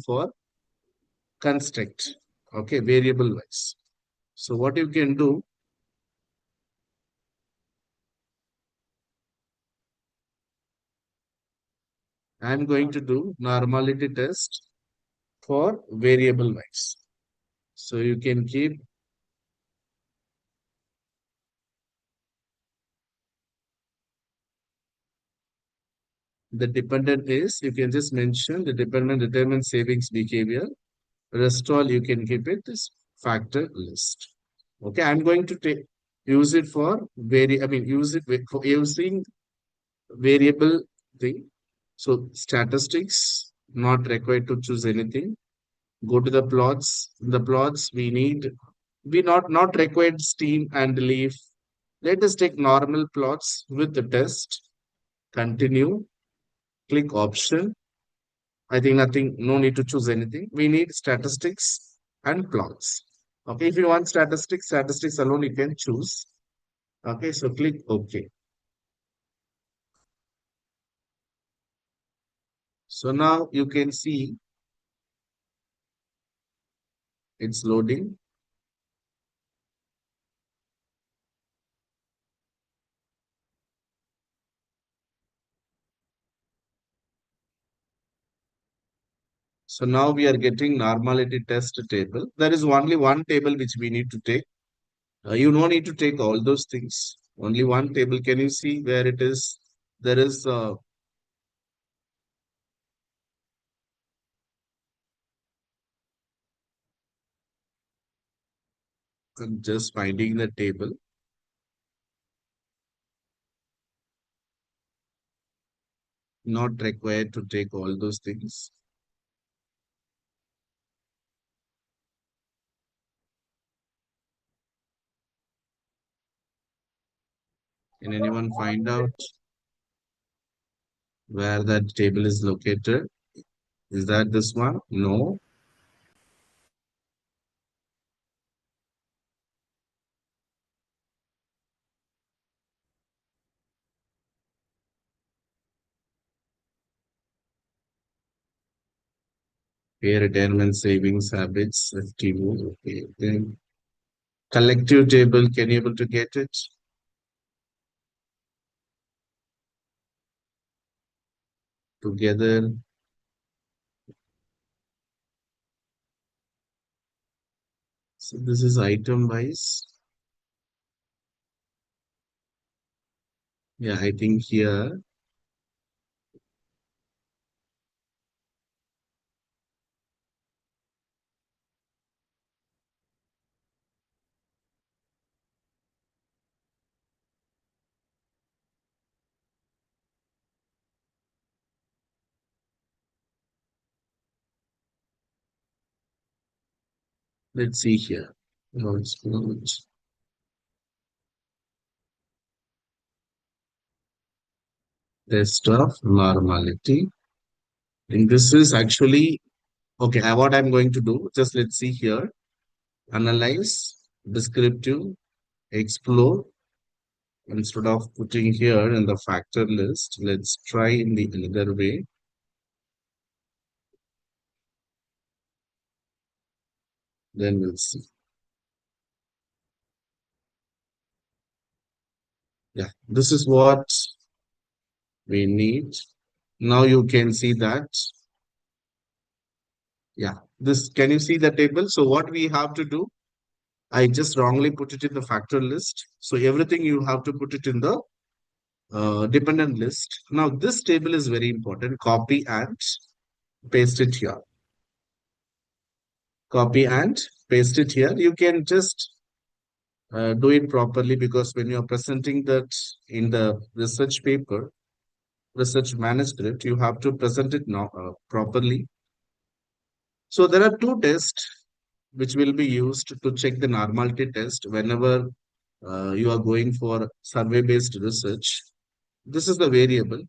for construct, okay, variable wise. So what you can do, I'm going to do normality test for variable wise. So you can keep the dependent is, you can just mention the dependent determines savings behavior. Rest all you can keep it this factor list. Okay, I'm going to take use it for use it for using variable thing. So statistics, not required to choose anything. Go to the plots. In the plots, we not required steam and leaf. Let us take normal plots with the test. Continue. Click option. I think nothing, no need to choose anything. We need statistics and plots. Okay, if you want statistics alone, you can choose. Okay, so click OK. So now you can see it's loading. So now we are getting normality test table. There is only one table which we need to take. You don't need to take all those things. Only one table. Can you see where it is? There is just finding the table, not required to take all those things. Can anyone find out where that table is located? Is that this one? No. Pay retirement savings habits, FTO. Okay. Then collective table, can you able to get it together? So this is item wise. Yeah, I think here. Let's see here. No, it's not. Test of normality. And this is actually okay. What I'm going to do, just let's see here. Analyze, descriptive, explore. Instead of putting here in the factor list, let's try in the other way. Then we'll see. Yeah, this is what we need. Now you can see that. Yeah, this can you see the table? So what we have to do, I just wrongly put it in the factor list. So everything you have to put it in the dependent list. Now this table is very important. Copy and paste it here. Copy and paste it here. You can just do it properly because when you're presenting that in the research paper, research manuscript, you have to present it now properly. So there are two tests which will be used to check the normality test whenever you are going for survey-based research. This is the variable.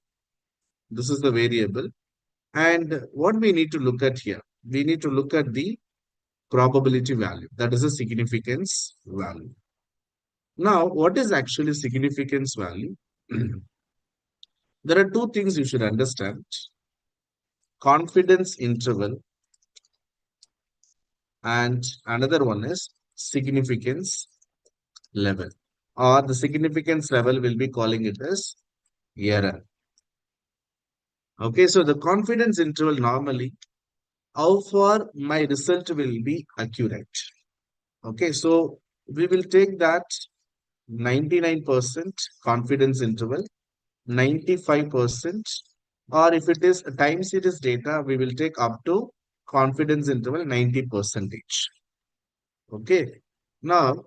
This is the variable. And what we need to look at here, we need to look at the probability value. That is a significance value. Now, what is actually significance value? There are two things you should understand. Confidence interval. and another one is significance level, or the significance level will be calling it as error. Okay, so the confidence interval normally, how far my result will be accurate. Okay, so we will take that 99% confidence interval, 95%, or if it is a time series data, we will take up to confidence interval 90%. Okay, now,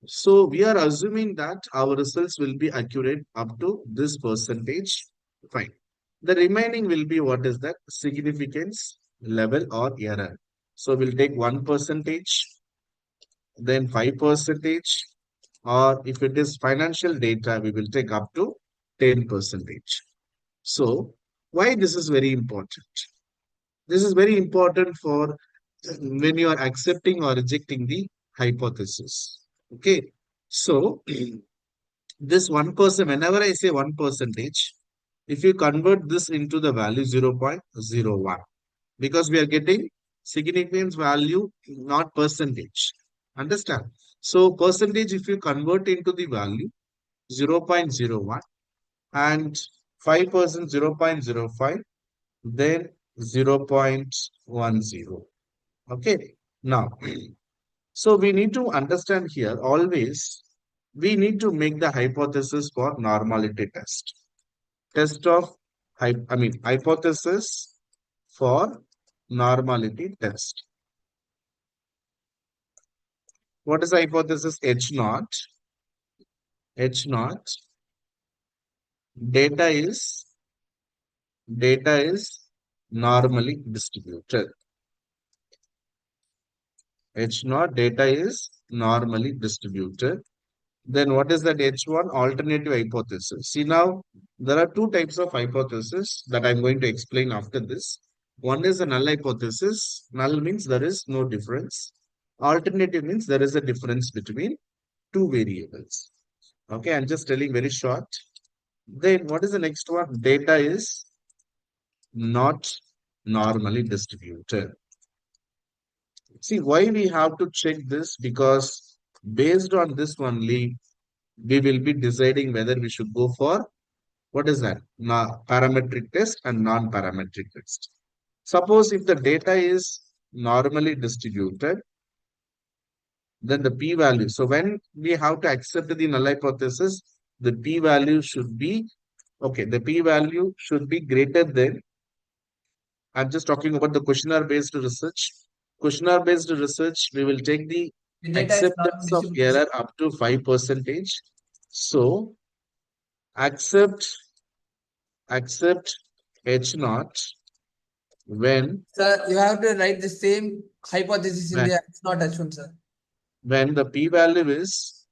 so we are assuming that our results will be accurate up to this percentage. Fine. The remaining will be what is that significance level or error. So we'll take 1%, then 5%, or if it is financial data, we will take up to 10%. So why this is very important? This is very important for when you are accepting or rejecting the hypothesis. Okay. So this 1%, whenever I say 1%, if you convert this into the value 0.01, because we are getting significance value, not percentage. Understand? So percentage, if you convert into the value 0.01 and 5% 0.05, then 0.10. Okay. Now, so we need to understand here always, we need to make the hypothesis for normality test. Test of, hypothesis for normality test. What is the hypothesis? H naught. H naught. Data is data is normally distributed. H naught data is normally distributed. Then what is that H1? Alternative hypothesis. See now, there are two types of hypothesis that I'm going to explain after this. One is a null hypothesis. Null means there is no difference. Alternative means there is a difference between two variables. Okay, I'm just telling very short. Then what is the next one? Data is not normally distributed. See why we have to check this, because based on this only we will be deciding whether we should go for what is that? Parametric test and non-parametric test. Suppose if the data is normally distributed, then the p-value. So when we have to accept the null hypothesis, the p-value should be, okay, the p-value should be greater than, I'm just talking about the questionnaire-based research. Questionnaire-based research, we will take the The data is not acceptance of distributed. error up to 5%. So accept H naught when Sir, you have to write the same hypothesis in when the it's not H1, sir. when the p-value is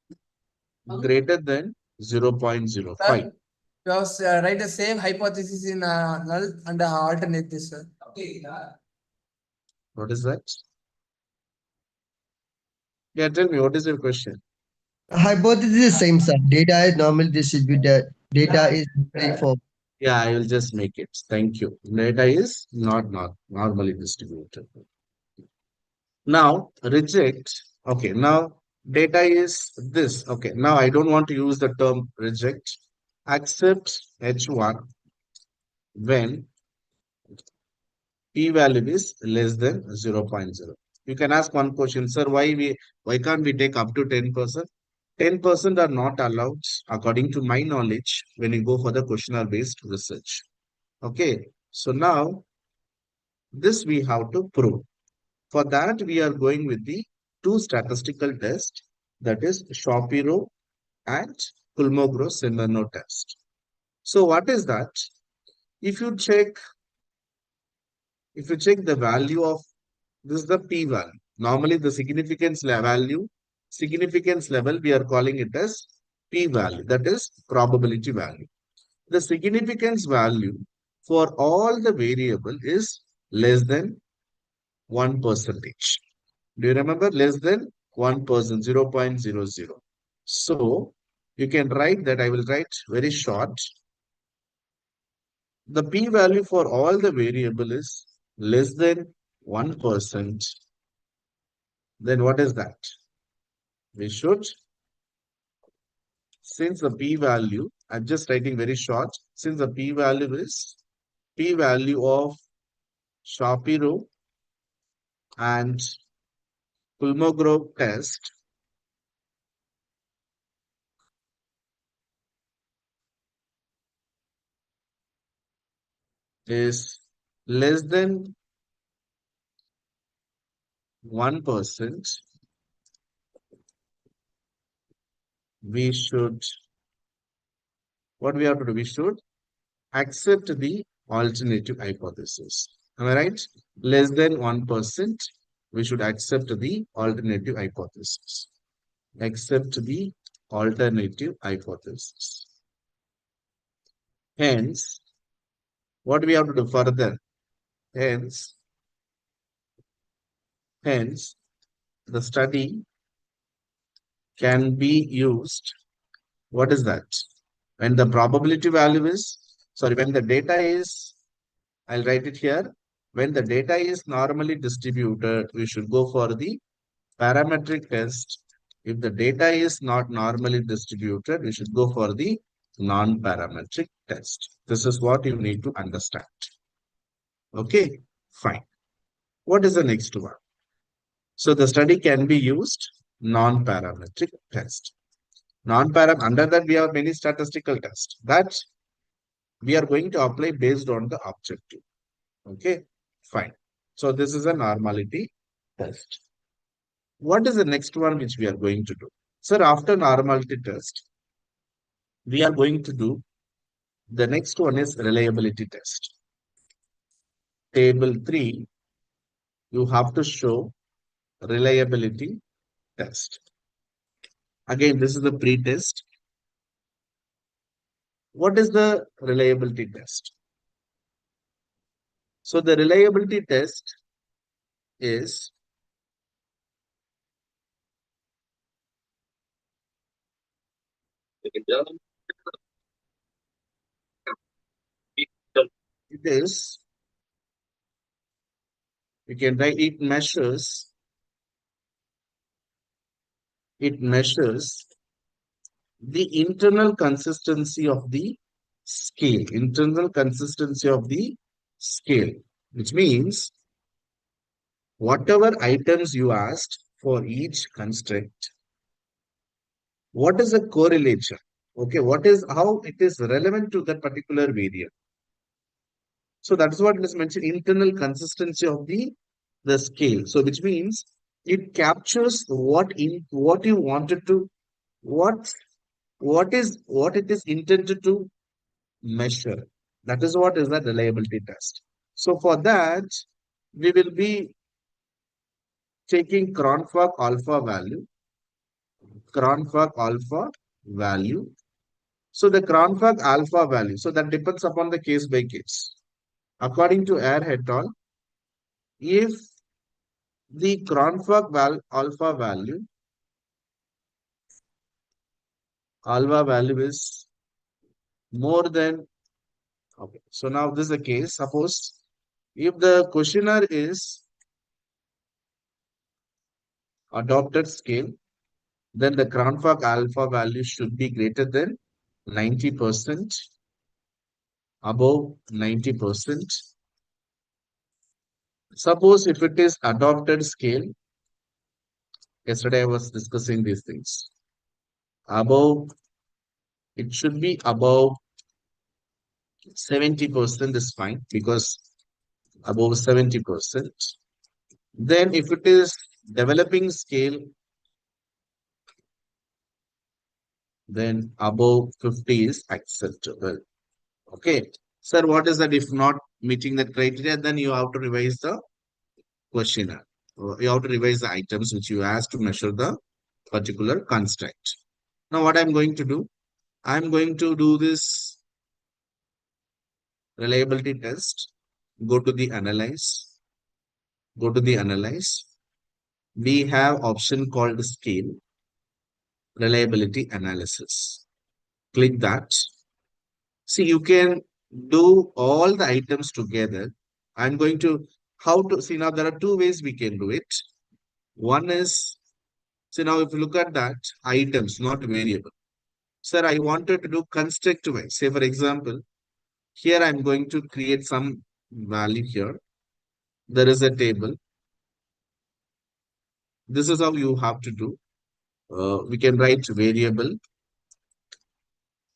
greater than 0.05. Sir, you have write the same hypothesis in null and alternate this, sir. Okay. What is that? Yeah, tell me, what is your question? Hypothesis is same, sir. Data is normally distributed. Data is for Yeah, I will just make it. Thank you. Data is not normally distributed. Now reject. Okay, now data is this. Okay, now I don't want to use the term reject. Accept H1 when p-value is less than 0.0. You can ask one question, sir, why can't we take up to 10%? 10% are not allowed, according to my knowledge, when you go for the questionnaire based research. Okay, so now this we have to prove. For that, we are going with the two statistical tests, that is Shapiro and Kolmogorov-Smirnov test. So what is that? If you check, the value of this is the p value. Normally, the significance level, we are calling it as p value, that is probability value. The significance value for all the variable is less than 1%. Do you remember? Less than 1%, 0.00. So you can write that, I will write very short. The p-value for all the variable is less than 1%. then what is that? We should, since the p-value, I'm just writing very short, since the p-value is p-value of Shapiro and Kolmogorov test is less than 1%, we should, what we have to do? We should accept the alternative hypothesis. Am I right? Less than 1%, we should accept the alternative hypothesis. Accept the alternative hypothesis. Hence, what we have to do further? Hence, hence, the study can be used. What is that? When the probability value is, sorry, when the data is, I'll write it here. When the data is normally distributed, we should go for the parametric test. If the data is not normally distributed, we should go for the non-parametric test. This is what you need to understand. Okay, fine. What is the next one? So the study can be used non-parametric test. Non-param, under that we have many statistical tests that we are going to apply based on the objective. Okay, fine. So this is a normality test. What is the next one which we are going to do? Sir, after normality test, we are going to do the next one is reliability test. Table 3, you have to show reliability test. Again, this is the pre-test. What is the reliability test? So the reliability test is it is you can write it measures the internal consistency of the scale, which means whatever items you asked for each construct, what is the correlation? Okay, what is how it is relevant to that particular variable. So that is what is mentioned, internal consistency of the scale. So which means it captures what you wanted to what what it is intended to measure. That is what is the reliability test. So for that, we will be taking Cronfog alpha value. So the Cronfog alpha value, so that depends upon the case by case. According to Air et al., if the alpha value is more than, okay. So now this is the case. Suppose if the questionnaire is adopted scale, then the Cronfog alpha value should be greater than 90%, above 90%. Suppose if it is adopted scale, yesterday I was discussing these things. Above, it should be above 70% is fine because above 70%. Then if it is developing scale, then above 50 is acceptable. Okay. Sir, what is that if not meeting the criteria? Then you have to revise the questionnaire. You have to revise the items which you asked to measure the particular construct. Now, what I'm going to do? I'm going to do this reliability test. Go to the analyze. Go to the analyze. We have option called scale reliability analysis. Click that. See, you can do all the items together. I'm going to how to see now there are two ways we can do it. One is, so now if you look at that, items, not variable. Sir, I wanted to do construct wise. Say, for example, here I'm going to create some value here. There is a table. This is how you have to do. We can write variable.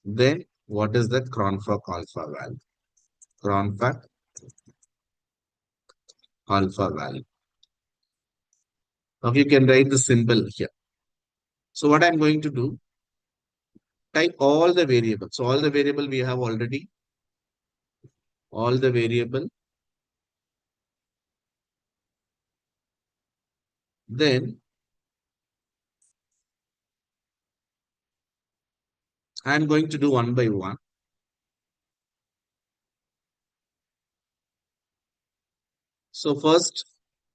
Then what is that cronfac alpha value? Cronfac alpha value. Now you can write the symbol here. So what I'm going to do, type all the variables. So all the variable we have already, all the variable. Then I'm going to do one by one. So first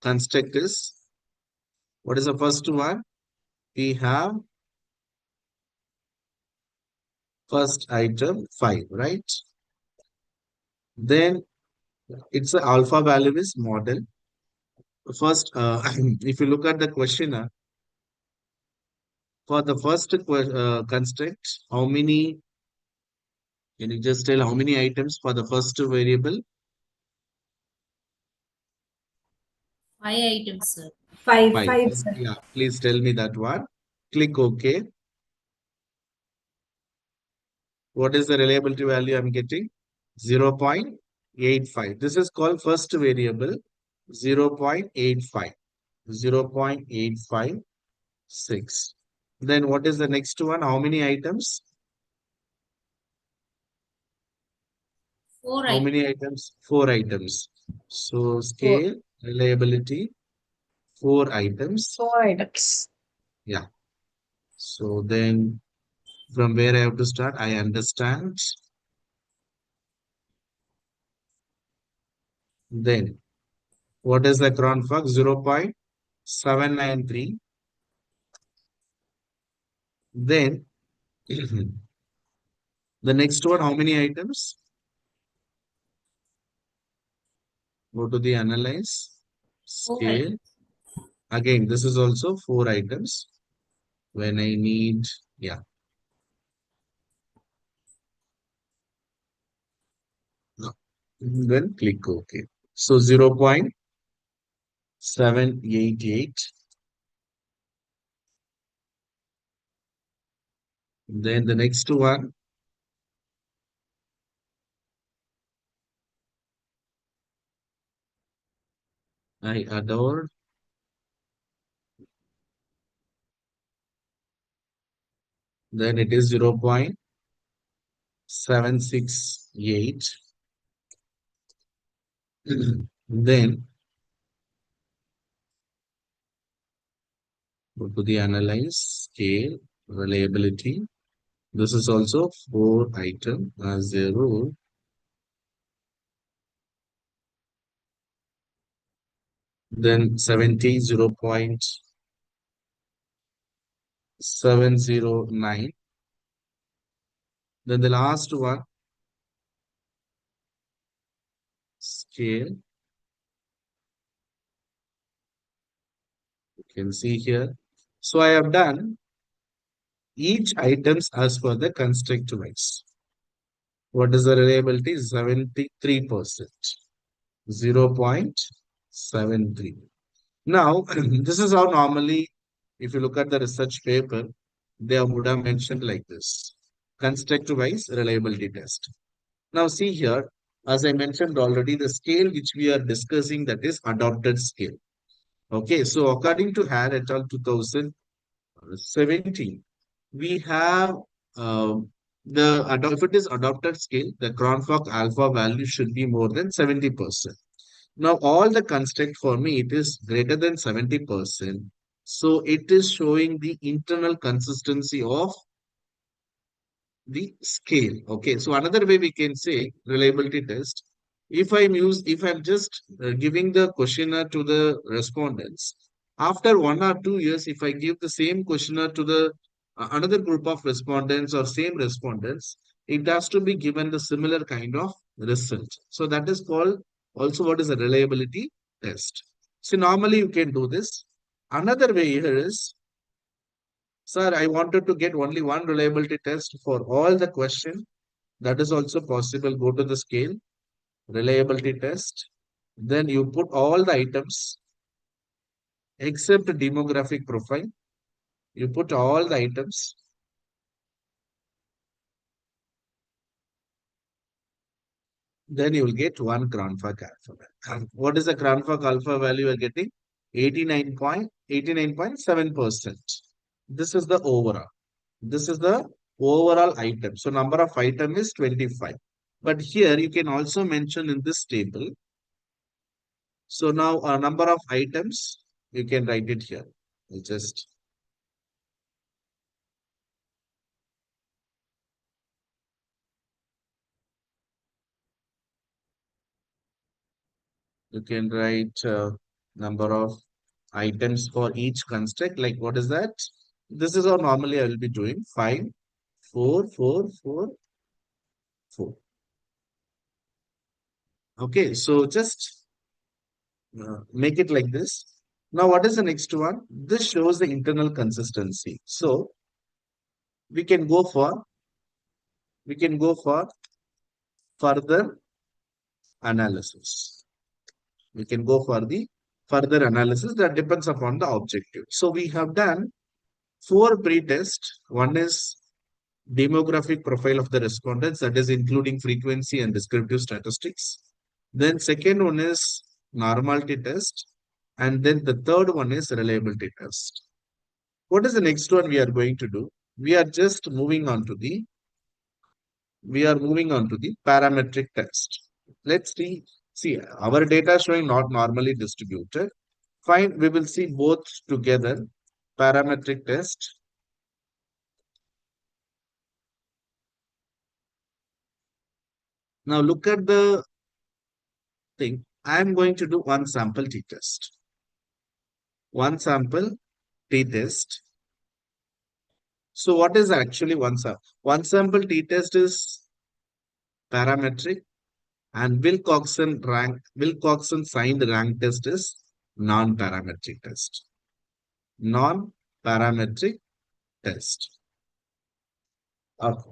construct is, what is the first one? We have first item 5, right? Then it's a alpha value is model. First, if you look at the questionnaire, for the first construct, how many, can you just tell how many items for the first variable? 5 items, sir. Five, 5. five, sir. Yeah, please tell me that one. Click OK. What is the reliability value I'm getting? 0.85. This is called first variable, 0.85. 0.856. Then what is the next one? How many items? Four How items. many items? 4 items. So Four. scale, reliability, 4 items. Four items. Yeah. So then from where I have to start? I understand. Then what is the cronfac? 0.793. Then the next one, how many items? Go to the analyze, 4 items. scale. Again, this is also 4 items. When I need, yeah. No. Then click OK. So 0.788. Then the next one, I adored. Then it is 0.768. Then go to the analyze, scale, reliability. This is also 4 item as a rule. Then 70, 0.709. Then the last one, scale. You can see here. So I have done each items as per the construct wise. What is the reliability? 73%. 0.73. Now, this is how normally, if you look at the research paper, they would have mentioned like this. Construct wise reliability test. Now see here, as I mentioned already, the scale which we are discussing, that is adopted scale. Okay, so according to Hare et al. 2017, we have if it is adopted scale, the Cronbach alpha value should be more than 70%. Now, all the construct for me, it is greater than 70%. So it is showing the internal consistency of the scale. Okay, so another way we can say reliability test. If I'm just giving the questionnaire to the respondents, after 1 or 2 years, if I give the same questionnaire to the another group of respondents or same respondents, it has to be given the similar kind of result. So that is called also what is a reliability test. So normally you can do this. Another way here is, sir, I wanted to get only one reliability test for all the question. That is also possible. Go to the scale, reliability test. Then you put all the items except demographic profile. You put all the items. Then you will get one Cranford alpha. What is the Cranford alpha value you are getting? 89.7%. This is the overall. This is the overall item. So number of item is 25. But here you can also mention in this table. So now a number of items, you can write it here. You just you can write number of items for each construct. Like what is that? This is how normally I will be doing. 5, 4, 4, 4, 4. Okay, so just make it like this. Now, what is the next one? This shows the internal consistency. So we can go for further analysis. We can go for the further analysis that depends upon the objective. So we have done 4 pre-tests. One is demographic profile of the respondents, that is including frequency and descriptive statistics. Then second one is normality test. And then the third one is reliability test. What is the next one we are going to do? We are just moving on to the parametric test. Let's see. See, our data showing not normally distributed. Fine, we will see both together. Parametric test. Now look at the thing. I am going to do one sample t-test. One sample t-test. So what is actually one sample? One sample t-test is parametric, and Wilcoxon signed rank test is non-parametric test. Non-parametric test. Okay.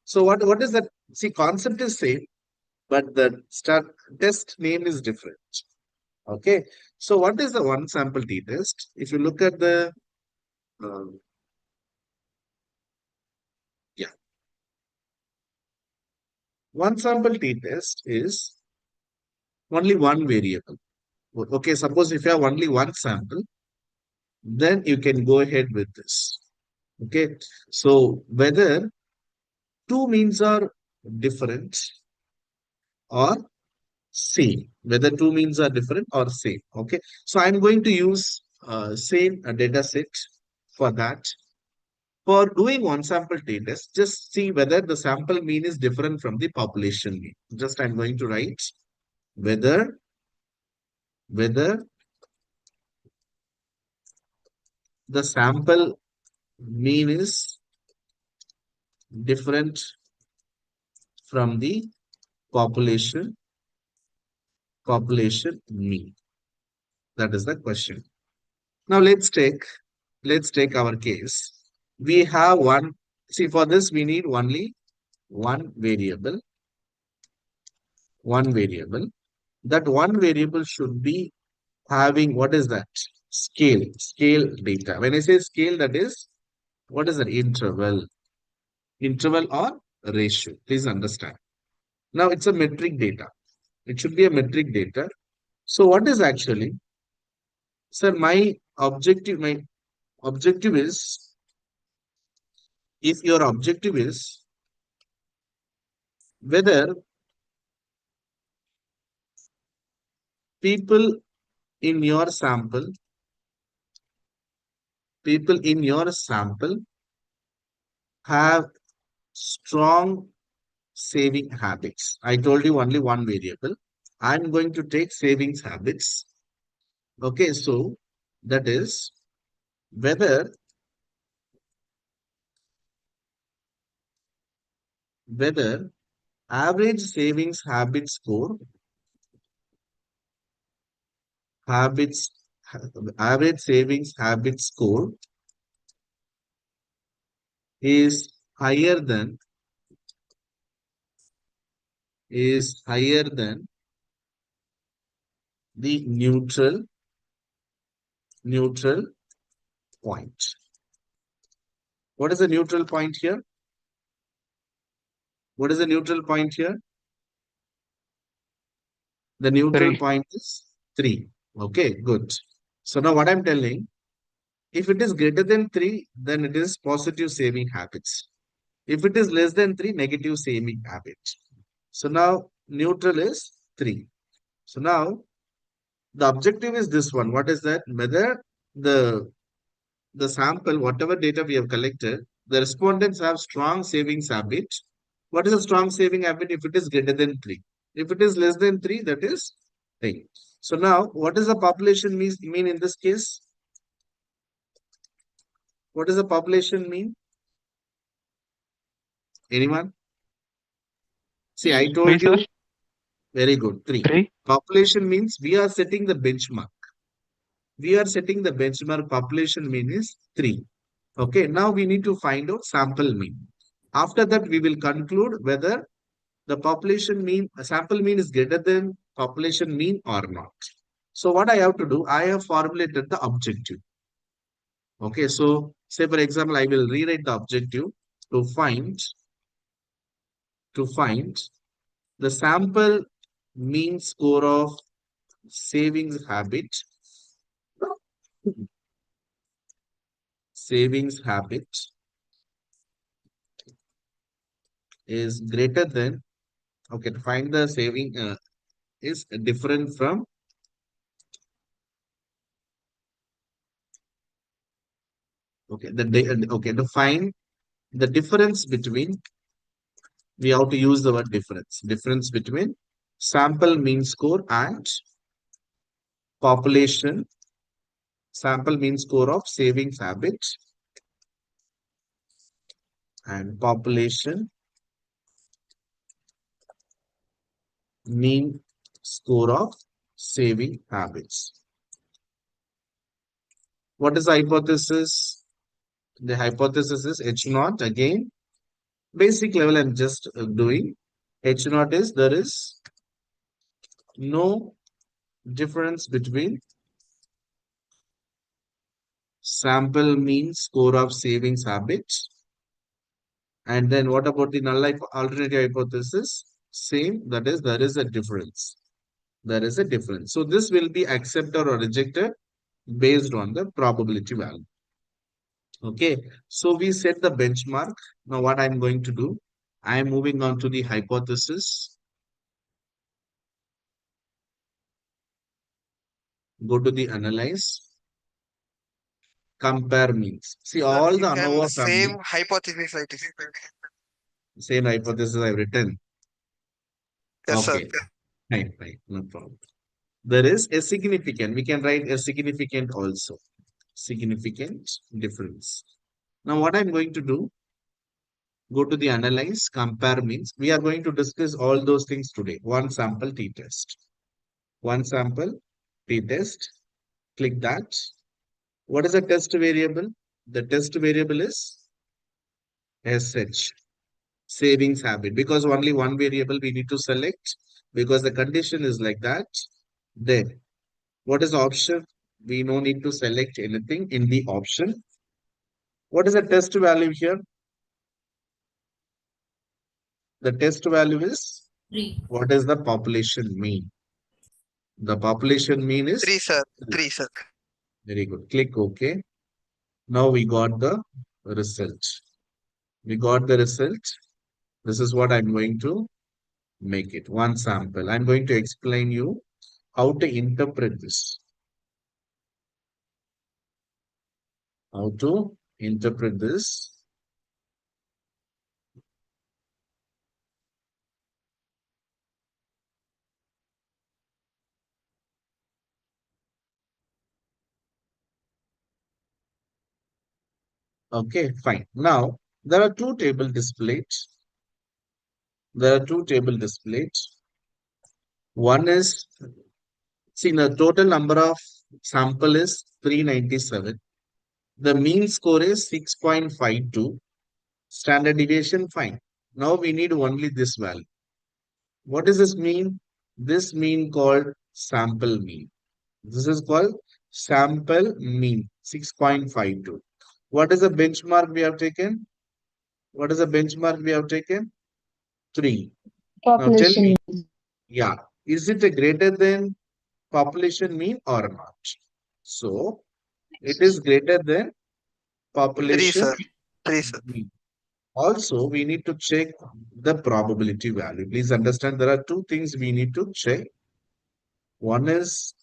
So what is that? See, concept is same, but the test name is different. Okay. So what is the one sample t-test? If you look at the um, yeah, one sample t-test is only one variable. Okay, suppose if you have only one sample, then you can go ahead with this. Okay, so whether two means are different or same, whether two means are different or same. Okay, so I'm going to use same data set for that. For doing one sample t-test, just see whether the sample mean is different from the population mean. Just I'm going to write whether whether the sample mean is different from the population mean. That is the question. Now let's take our case. We have one. See, for this we need only one variable. One variable. That one variable should be having, what is that? Scale data. When I say scale, that is, what is that? Interval or ratio. Please understand. Now it's a metric data. It should be a metric data. So what is actually, sir, my objective is, if your objective is whether people in your sample, people in your sample have strong saving habits. I told you only one variable. I'm going to take savings habits. Okay, so that is whether whether average savings habit score habits average savings habit score is higher than the neutral point. What is the neutral point here? What is the neutral point here? The neutral 3. point is 3. Okay, good. So now what I'm telling, if it is greater than 3, then it is positive saving habits. If it is less than 3, negative saving habits. So now neutral is 3. So now the objective is this one. What is that? Whether the the sample, whatever data we have collected, the respondents have strong savings habit. What is a strong saving habit if it is greater than 3? If it is less than 3, that is 3. So now, what does the population mean in this case? What does the population mean? Anyone? See, I 3, told sir. you, very good, 3. 3. Population means we are setting the benchmark. We are setting the benchmark. Population mean is 3. Okay, now we need to find out sample mean. After that, we will conclude whether the population mean, sample mean is greater than population mean or not. So what I have to do, I have formulated the objective. Okay, so say for example, I will rewrite the objective to find the sample mean score of savings habit, savings habit is greater than, okay, to find the saving is different from, okay, okay, to find the difference between, we have to use the word difference between sample mean score and population, sample mean score of savings habit and population mean score of saving habits. What is the hypothesis? The hypothesis is H naught, again basic level. I'm just doing H naught is there is no difference between sample mean score of savings habits. And then what about the null alternative hypothesis? Same, that is, there is a difference. There is a difference. So this will be accepted or rejected based on the probability value. Okay, so we set the benchmark. Now what I'm going to do, I am moving on to the hypothesis. Go to the analyze, compare means. See Sir, all you the can ANOVA same family, hypothesis like this. same hypothesis I've written. Yes, sir. Okay, fine, no problem. There is a significant, we can write a significant also. Significant difference. Now what I'm going to do, go to the analyze, compare means. We are going to discuss all those things today. One sample t-test. One sample t-test. Click that. What is the test variable? The test variable is SH, savings habit, because only one variable we need to select because the condition is like that. Then what is the option? We no need to select anything in the option. What is the test value here? The test value is, what is the population mean? The population mean is 3, sir. 3. 3, sir. Very good. Click OK. Now we got the result. We got the result. This is what I'm going to make it. One sample. I'm going to explain you how to interpret this. How to interpret this. Okay, fine. Now, there are two table displayed. There are two table displayed. One is, see, the total number of Sample is 397. The mean score is 6.52. Standard deviation, fine. Now we need only this value. What does this mean? This mean called sample mean. This is called sample mean, 6.52. What is the benchmark we have taken? What is the benchmark we have taken? 3. Now tell Population. me, yeah, is it a greater than population mean or not? So it is greater than Three, population sir. Three, sir. mean. Also, we need to check the probability value. Please understand there are two things we need to check. One is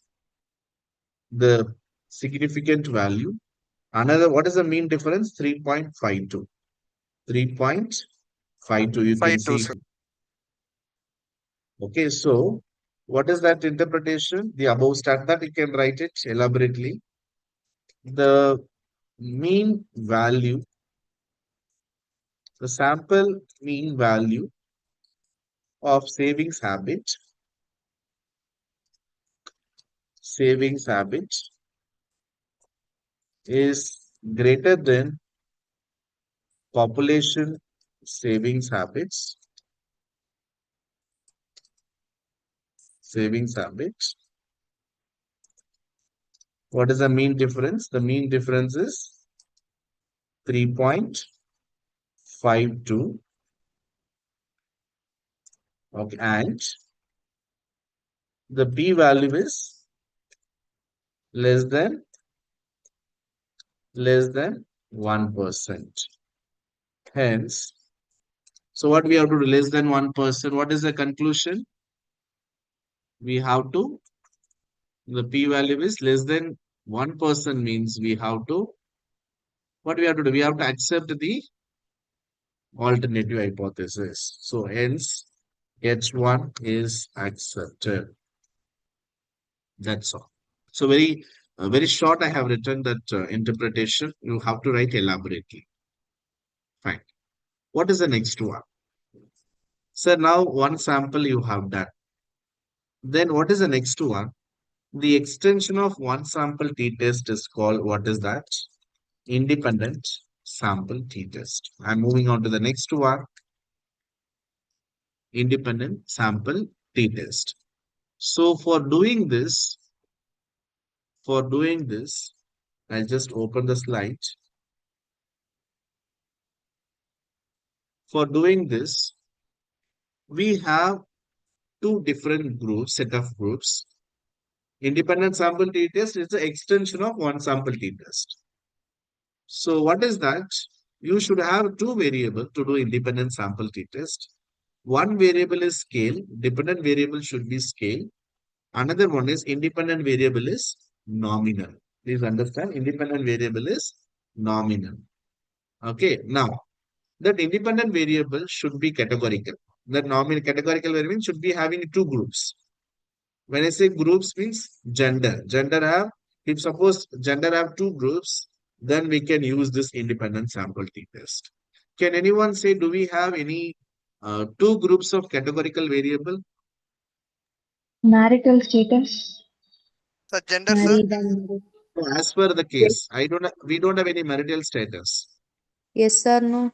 the significant value. Another, what is the mean difference? 3.52. 3.52, you can 5-2, see. sir. Okay, so what is that interpretation? The above stat that you can write it elaborately. The mean value, the sample mean value of savings habit is greater than population savings habits. What is the mean difference? The mean difference is 3.52. Okay, and the p value is less than 1%. Hence, so what we have to do, less than 1%. What is the conclusion? We have to, the p value is less than 1% means we have to, what we have to do? We have to accept the alternative hypothesis. So hence, H1 is accepted. That's all. So very short, I have written that interpretation. You have to write elaborately. Fine. What is the next one? So now one sample you have done. Then what is the next one? The extension of one sample t-test is called, what is that? Independent sample t-test. I'm moving on to the next one, independent sample t-test. So for doing this, I'll just open the slide. For doing this, we have two different groups, set of groups. Independent sample t-test is the extension of one sample t-test. So what is that? You should have two variables to do independent sample t-test. One variable is scale. Dependent variable should be scale. Another one is independent variable is nominal. Please understand, independent variable is nominal. Okay, now that independent variable should be categorical. The nominal categorical variable should be having two groups. When I say groups means gender. If suppose gender have two groups, then we can use this independent sample t-test. Can anyone say, do we have any two groups of categorical variable? Marital status. Sir, gender, sir. Married and married. So as per the Yes, case, we don't have any marital status. yes or no?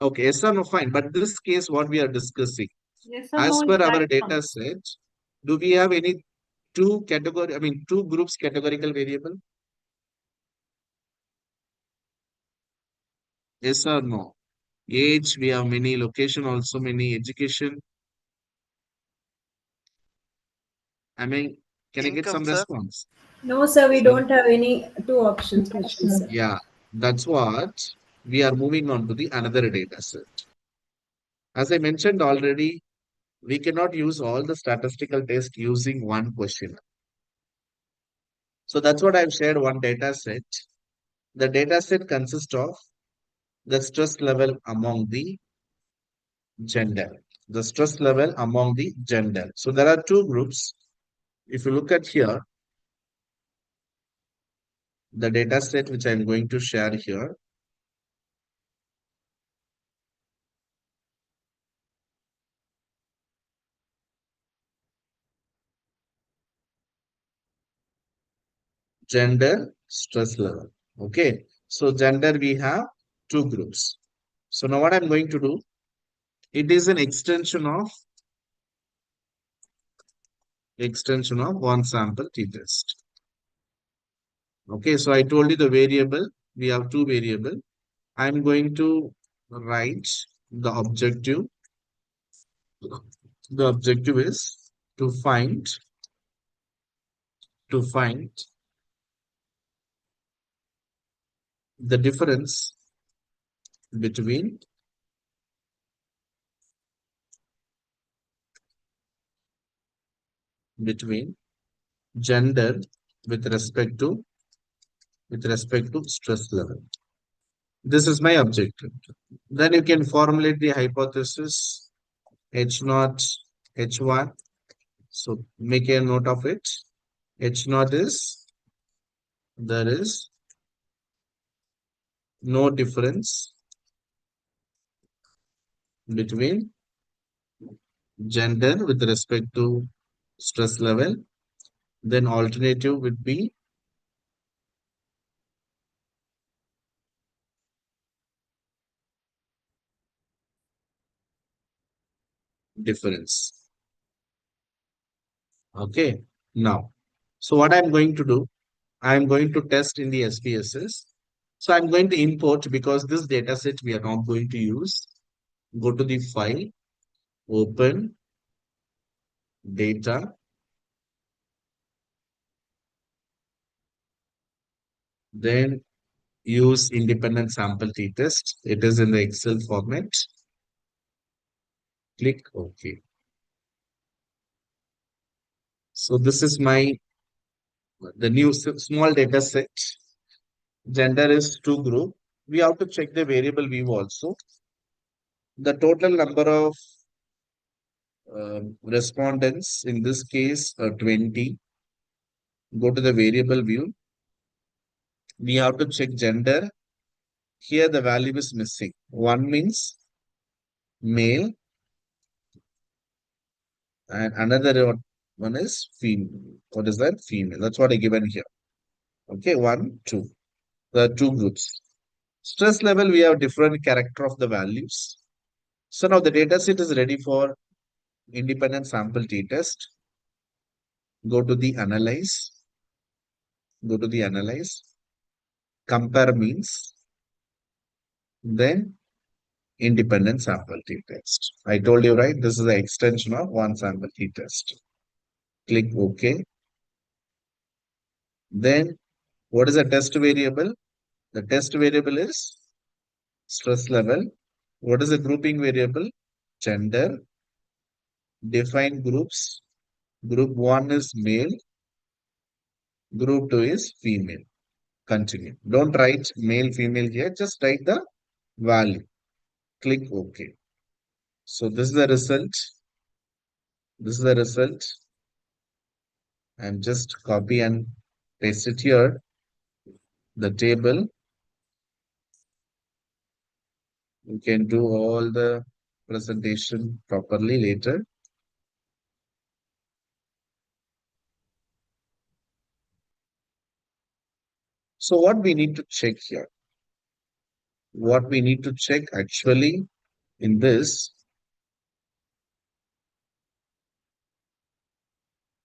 Okay, yes or no, fine. But this case, what we are discussing, Yes or no as is per our right data one. set, do we have any two groups categorical variable? Yes or no? Age, we have many, location, also many, education. I mean, can I get Income, some sir. response? No, sir, we Sir? don't have any two options questions, sir. Yeah, that's what we are moving on to the another data set. As I mentioned already, we cannot use all the statistical tests using one question. So that's what I've shared one data set. The data set consists of the stress level among the gender. The stress level among the gender. So there are two groups. If you look at here, the data set which I'm going to share here, gender, stress level. Okay. So gender, we have two groups. So now what I'm going to do, it is an extension of one sample t-test. Okay, so I told you the variable, we have two variable. I'm going to write the objective. The objective is to find the difference between gender with respect to stress level. This is my objective. Then you can formulate the hypothesis H naught, H1. So make a note of it. H naught is there is no difference between gender with respect to stress level. Then alternative would be difference. Okay. Now, so what I'm going to do, I'm going to test in the SPSS. So I'm going to import because this data set we are not going to use. Go to the file, open data, then use independent sample t-test. It is in the Excel format. Click OK. So this is the new small data set. Gender is two group. We have to check the variable view also. The total number of respondents in this case 20. Go to the variable view. We have to check gender. Here the value is missing. One means male and another one is female. What is that? Female. That's what I given here. Okay, one, two. There are two groups. Stress level, we have different character of the values. So now the data set is ready for independent sample t-test. Go to the analyze. Go to the analyze. Compare means. Then independent sample t-test. I told you, right? This is the extension of one sample t-test. Click OK. Then what is the test variable? The test variable is stress level. What is the grouping variable? Gender. Define groups. Group 1 is male. Group 2 is female. Continue. Don't write male, female here. Just write the value. Click OK. So this is the result. This is the result. And just copy and paste it here. The table. You can do all the presentation properly later. So what we need to check here? What we need to check actually in this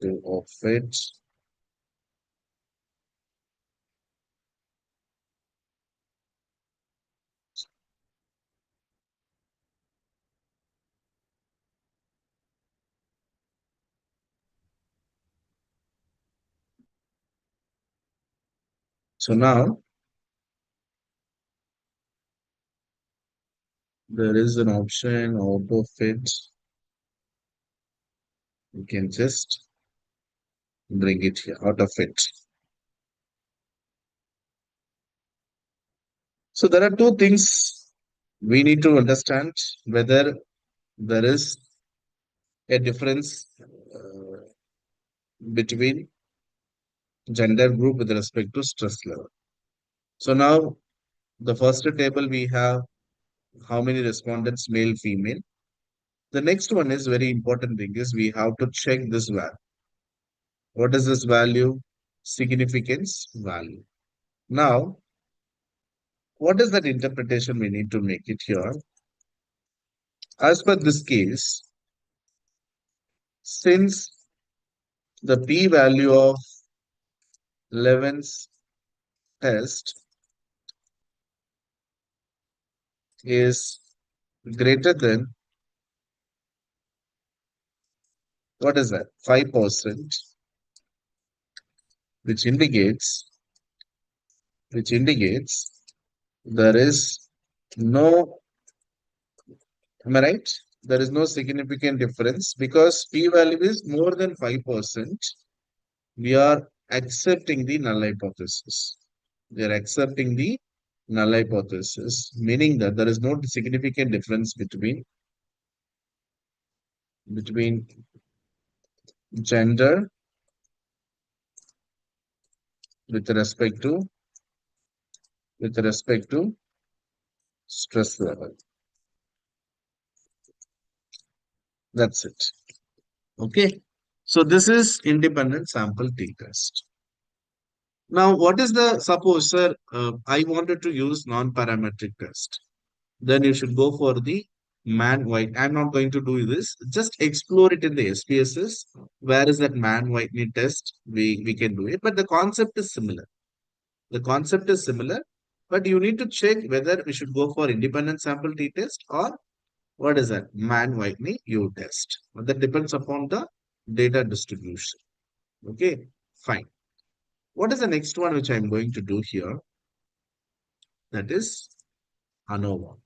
of it. So now there is an option auto fit. You can just bring it here, auto fit. So there are two things we need to understand whether there is a difference between gender group with respect to stress level. So now the first table we have how many respondents male female. The next one is very important thing is we have to check this value. What is this value? significance value. Now, what is that interpretation we need to make it here? As per this case, since the p-value of Levin's test is greater than, what is that, 5%, which indicates there is no, am I right? There is no significant difference because p-value is more than 5%. We are accepting the null hypothesis. We are accepting the null hypothesis, meaning that there is no significant difference between gender with respect to stress level. That's it. Okay. So this is independent sample t-test. Now, what is the, suppose, sir, I wanted to use non-parametric test. Then you should go for the man-white. I'm not going to do this. Just explore it in the SPSS. Where is that man-Whitney test? We can do it. But the concept is similar. The concept is similar. But you need to check whether we should go for independent sample t-test or what is that? Man-Whitney U-test. That depends upon the data distribution. Okay, fine. What is the next one which I'm going to do here? That is ANOVA.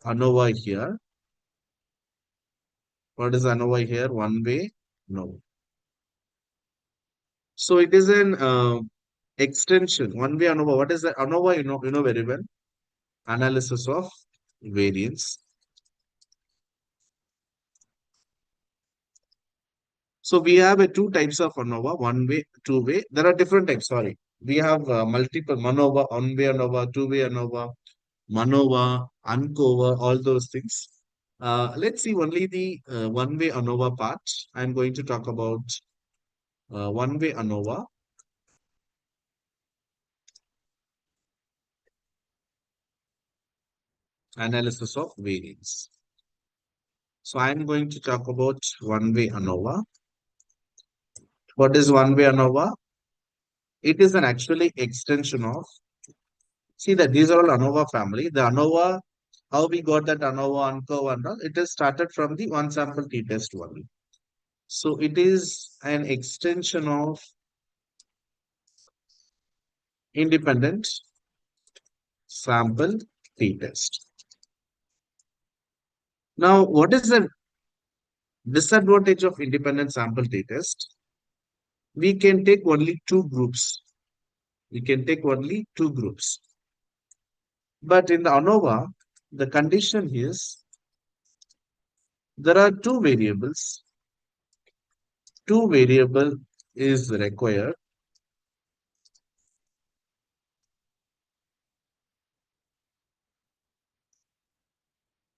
ANOVA here. What is ANOVA here? One way? No. So it is an extension. One way ANOVA. What is that? ANOVA, you know very well. Analysis of variance. So we have two types of ANOVA, one way, two way. There are different types, sorry. We have multiple MANOVA, one way ANOVA, two way ANOVA, MANOVA, UNCOVA, all those things. Let's see only the one way ANOVA part. I'm going to talk about one way ANOVA. Analysis of variance. So I'm going to talk about one way ANOVA. What is one way ANOVA? It is an actually extension of, see that these are all ANOVA family. The ANOVA, how we got that ANOVA, UNCOVA and all, it is started from the one sample t-test only. So it is an extension of independent sample t-test. Now, what is the disadvantage of independent sample t-test? We can take only two groups. We can take only two groups. But in the ANOVA, the condition is there are two variables. Two variable is required.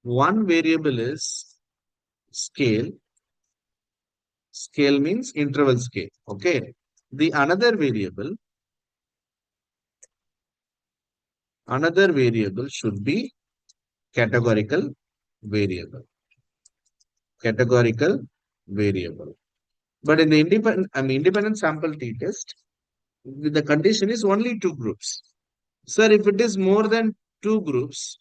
One variable is scale. Scale means interval scale. Okay. The another variable should be categorical variable. Categorical variable. But in the independent sample t-test, the condition is only two groups. Sir, if it is more than two groups,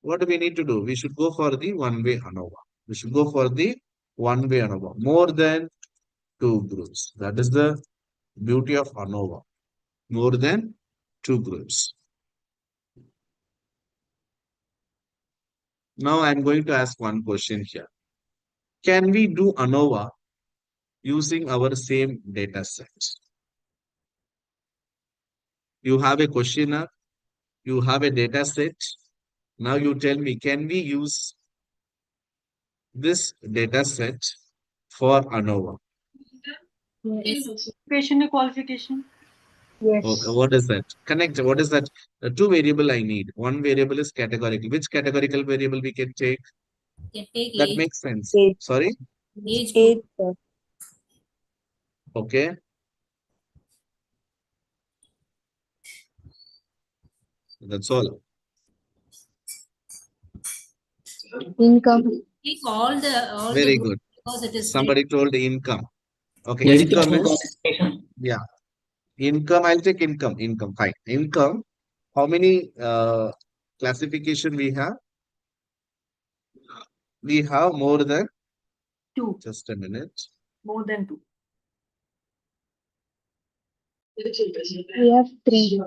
what do we need to do? We should go for the one-way ANOVA. We should go for the one-way ANOVA. More than two groups. That is the beauty of ANOVA. More than two groups. Now I'm going to ask one question here. Can we do ANOVA using our same data sets? You have a questionnaire, you have a data set. Now you tell me, can we use this data set for ANOVA? Yes. Patient qualification. Yes. Okay, what is that? Connect. What is that? The two variable I need. One variable is categorical. Which categorical variable we can take? Can take That age. makes sense. Age. Sorry? Age Age, group. Okay. That's all. Income. Very good. Somebody told income. Okay, Ladies and income is, gentlemen, yeah, income. I'll take income. Income, fine. Income. How many classification we have? We have more than, 2. just a minute. More than 2. We have 3.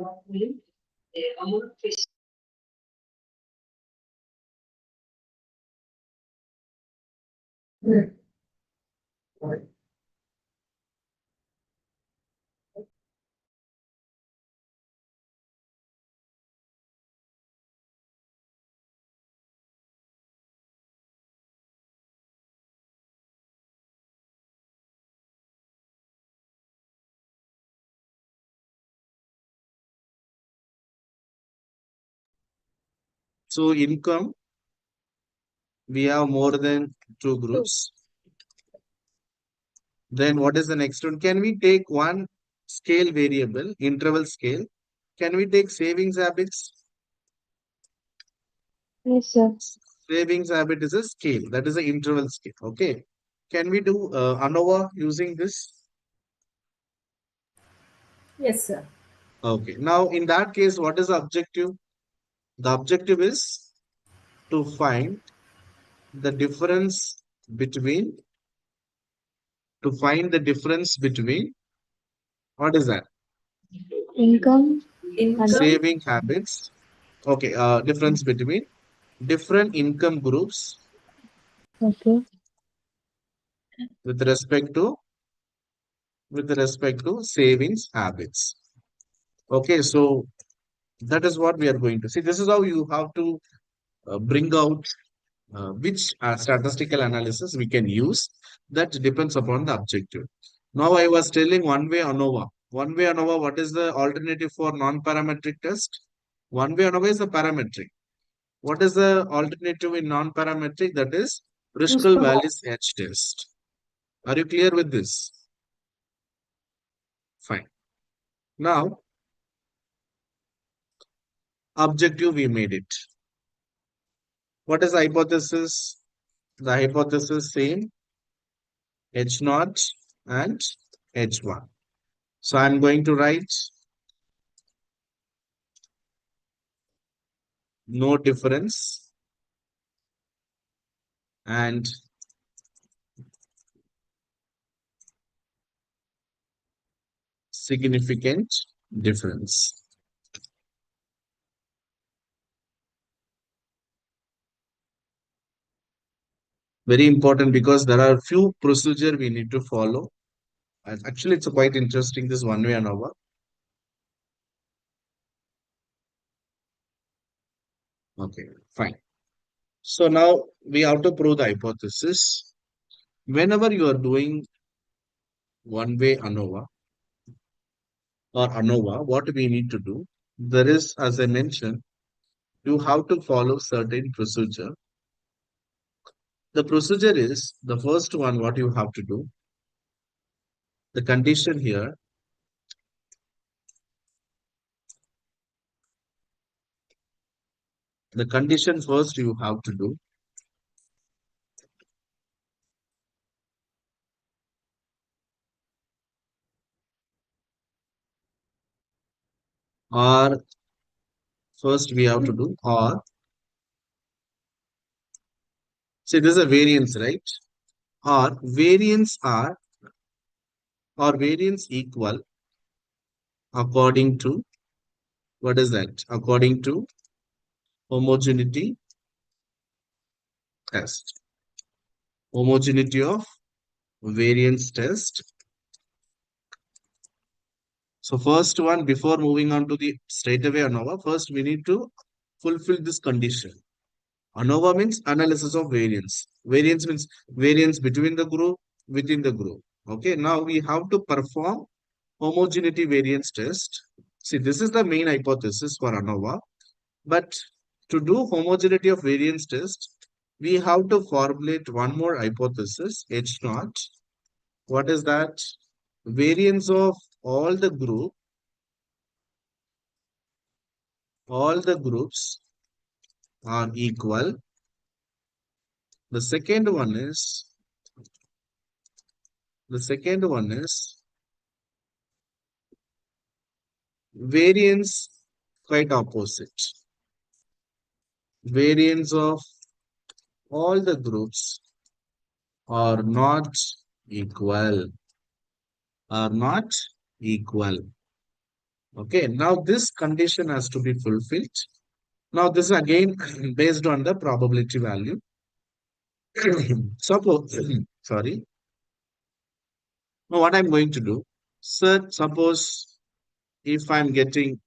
So income, we have more than 2 groups. Then what is the next one? Can we take one scale variable, interval scale? Can we take savings habits? Yes, sir. Savings habit is a scale. That is an interval scale. Okay. Can we do ANOVA using this? Yes, sir. Okay. Now, in that case, what is the objective? The objective is to find the difference between, what is that? Income. Income. Saving habits. Okay. Difference between different income groups Okay. with respect to savings habits. Okay. So that is what we are going to see. This is how you have to bring out which statistical analysis we can use. That depends upon the objective. Now I was telling one-way ANOVA. One-way ANOVA, what is the alternative for non-parametric test? One-way ANOVA is a parametric. What is the alternative in non-parametric? That is Bristol Wallis H test. Are you clear with this? Fine. Now, objective, we made it. What is the hypothesis? The hypothesis same, H naught and H1. So I'm going to write no difference and significant difference. Very important because there are few procedure we need to follow. And actually, it's quite interesting, this one-way ANOVA. Okay, fine. So now we have to prove the hypothesis. Whenever you are doing one-way ANOVA or ANOVA, what we need to do, there is, as I mentioned, you have to follow certain procedure. The procedure is the first one, what you have to do. The condition here, the condition first you have to do. Or first we have to do, or see this is a variance, right? Or variance are, or variance equal according to, what is that? According to homogeneity test. Homogeneity of variance test. So first one, before moving on to the straightaway ANOVA, first we need to fulfill this condition. ANOVA means analysis of variance. Variance means variance between the group, within the group. Okay, now we have to perform homogeneity variance test. See, this is the main hypothesis for ANOVA. But to do homogeneity of variance test, we have to formulate one more hypothesis, H naught. What is that? variance of all the groups are equal. The second one is variance quite opposite. Variance of all the groups are not equal. Are not equal. Okay, now this condition has to be fulfilled. Now this is again based on the probability value. Suppose, sorry. Now what I'm going to do, sir, suppose if I'm getting,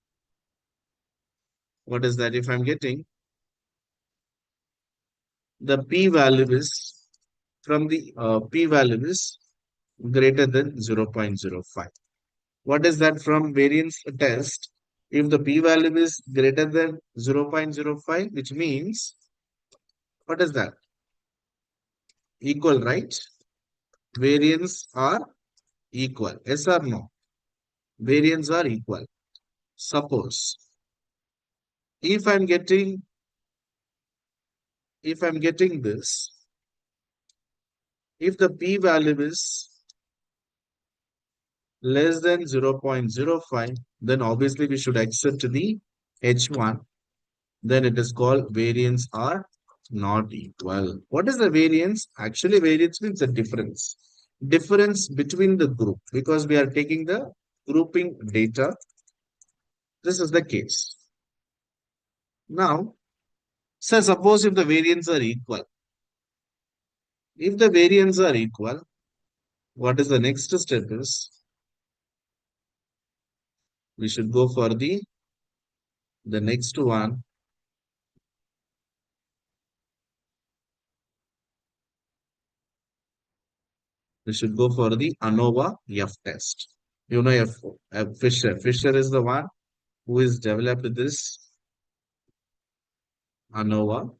what is that? If I'm getting the p-value is from the p-value is greater than 0.05. What is that from variance test? If the p-value is greater than 0.05, which means, what is that? Equal, right? Variance are equal. Yes or no? Variance are equal. Suppose if I'm getting this, if the p-value is less than 0.05, then obviously we should accept the H1. Then it is called variance are not equal. What is the variance? Actually, variance means the difference. Difference between the group, because we are taking the grouping data. This is the case. Now, so suppose if the variance are equal. If the variance are equal, what is the next step is? We should go for the next one. We should go for the ANOVA F test. You know Fisher. Fisher is the one who has developed this ANOVA.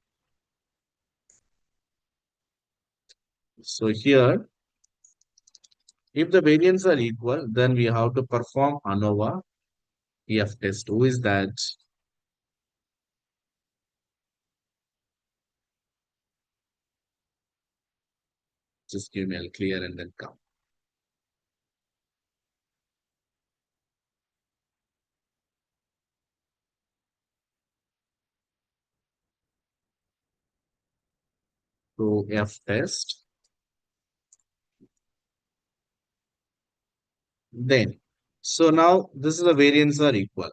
So here, if the variance are equal, then we have to perform ANOVA F test. Who is that? Just give me a clear and then come. So F test. Then, so now this is the variance are equal.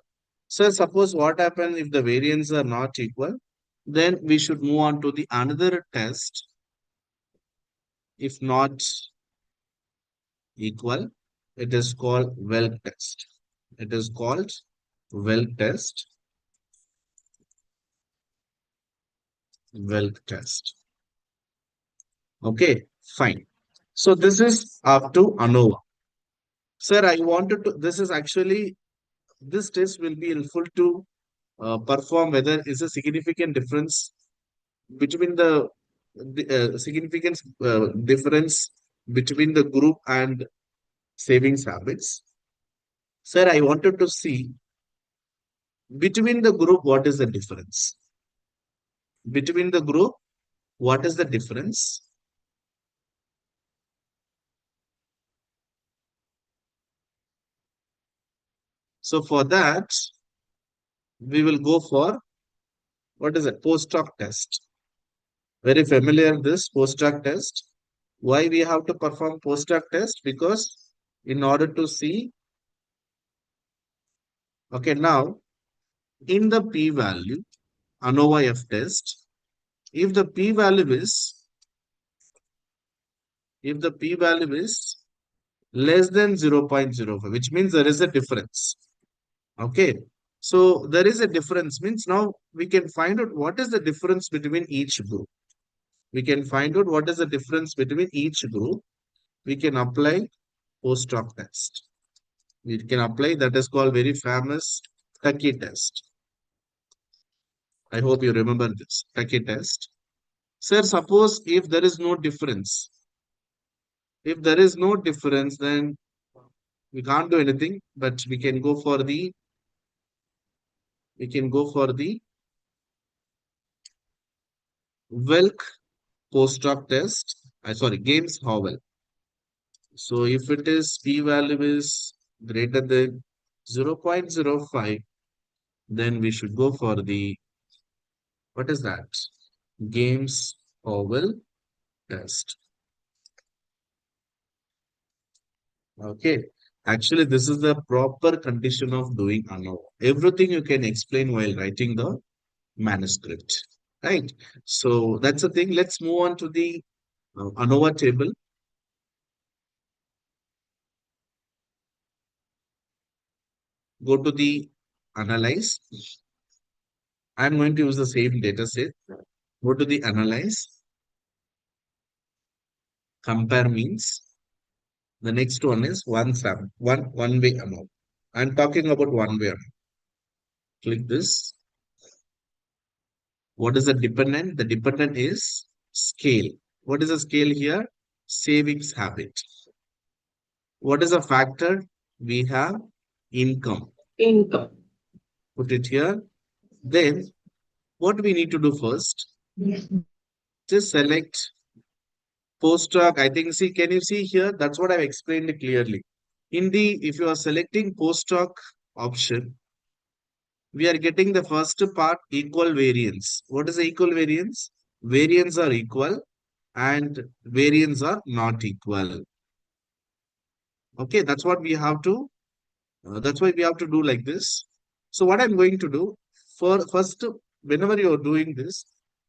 So suppose what happens if the variance are not equal, then we should move on to the another test. If not equal, it is called well test. It is called well test. Well test. Okay, fine. So this is up to ANOVA. Sir, I wanted to, this is actually, this test will be helpful to perform whether is a significant difference between the significant difference between the group and savings habits. Sir, I wanted to see between the group, what is the difference? Between the group, what is the difference? So for that, we will go for, what is it? Post-hoc test. Very familiar this post-hoc test. Why we have to perform post-hoc test? Because in order to see, okay, now in the p-value, ANOVA F test, if the p-value is less than 0.05, which means there is a difference. Okay. So there is a difference means now we can find out what is the difference between each group. We can find out what is the difference between each group. We can apply post-hoc test. We can apply, that is called very famous Tucky test. I hope you remember this Tucky test. Sir, suppose if there is no difference, then We can't do anything, but we can go for the Wilk post-hoc test. Sorry, Games Howell. So if it is p-value is greater than 0.05, then we should go for the, what is that? Games Howell test. Okay. Actually, this is the proper condition of doing ANOVA. Everything you can explain while writing the manuscript. Right. So that's the thing. Let's move on to the ANOVA table. Go to the analyze. I'm going to use the same data set. Go to the analyze. Compare means. The next one is one way ANOVA. I'm talking about one way ANOVA. Click this. What is the dependent? The dependent is scale. What is the scale here? Savings habit. What is a factor? We have income. Income. Put it here. Then what we need to do first? Just select post-hoc. I think, see, can you see here? That's what I've explained it clearly. If you are selecting post-hoc option, we are getting the first part equal variance. What is the equal variance? Variance are equal and variance are not equal. Okay, that's what we have to, that's why we have to do like this. So what I'm going to do, first, whenever you're doing this,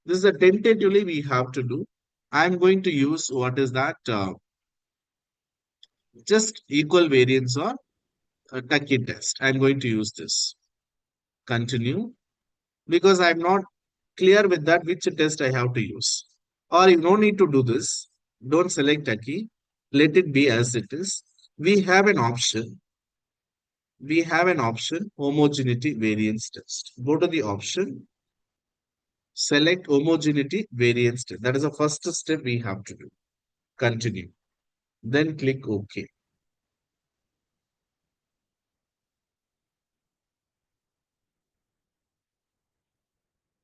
this is a tentatively we have to do. I'm going to use, what is that? Just equal variance or a Tucky test. I'm going to use this. Continue. Because I'm not clear with that which test I have to use. Or you don't need to do this. Don't select a key. Let it be as it is. We have an option. Homogeneity variance test. Go to the option. Select homogeneity variance test. That is the first step we have to do. Continue. Then click OK.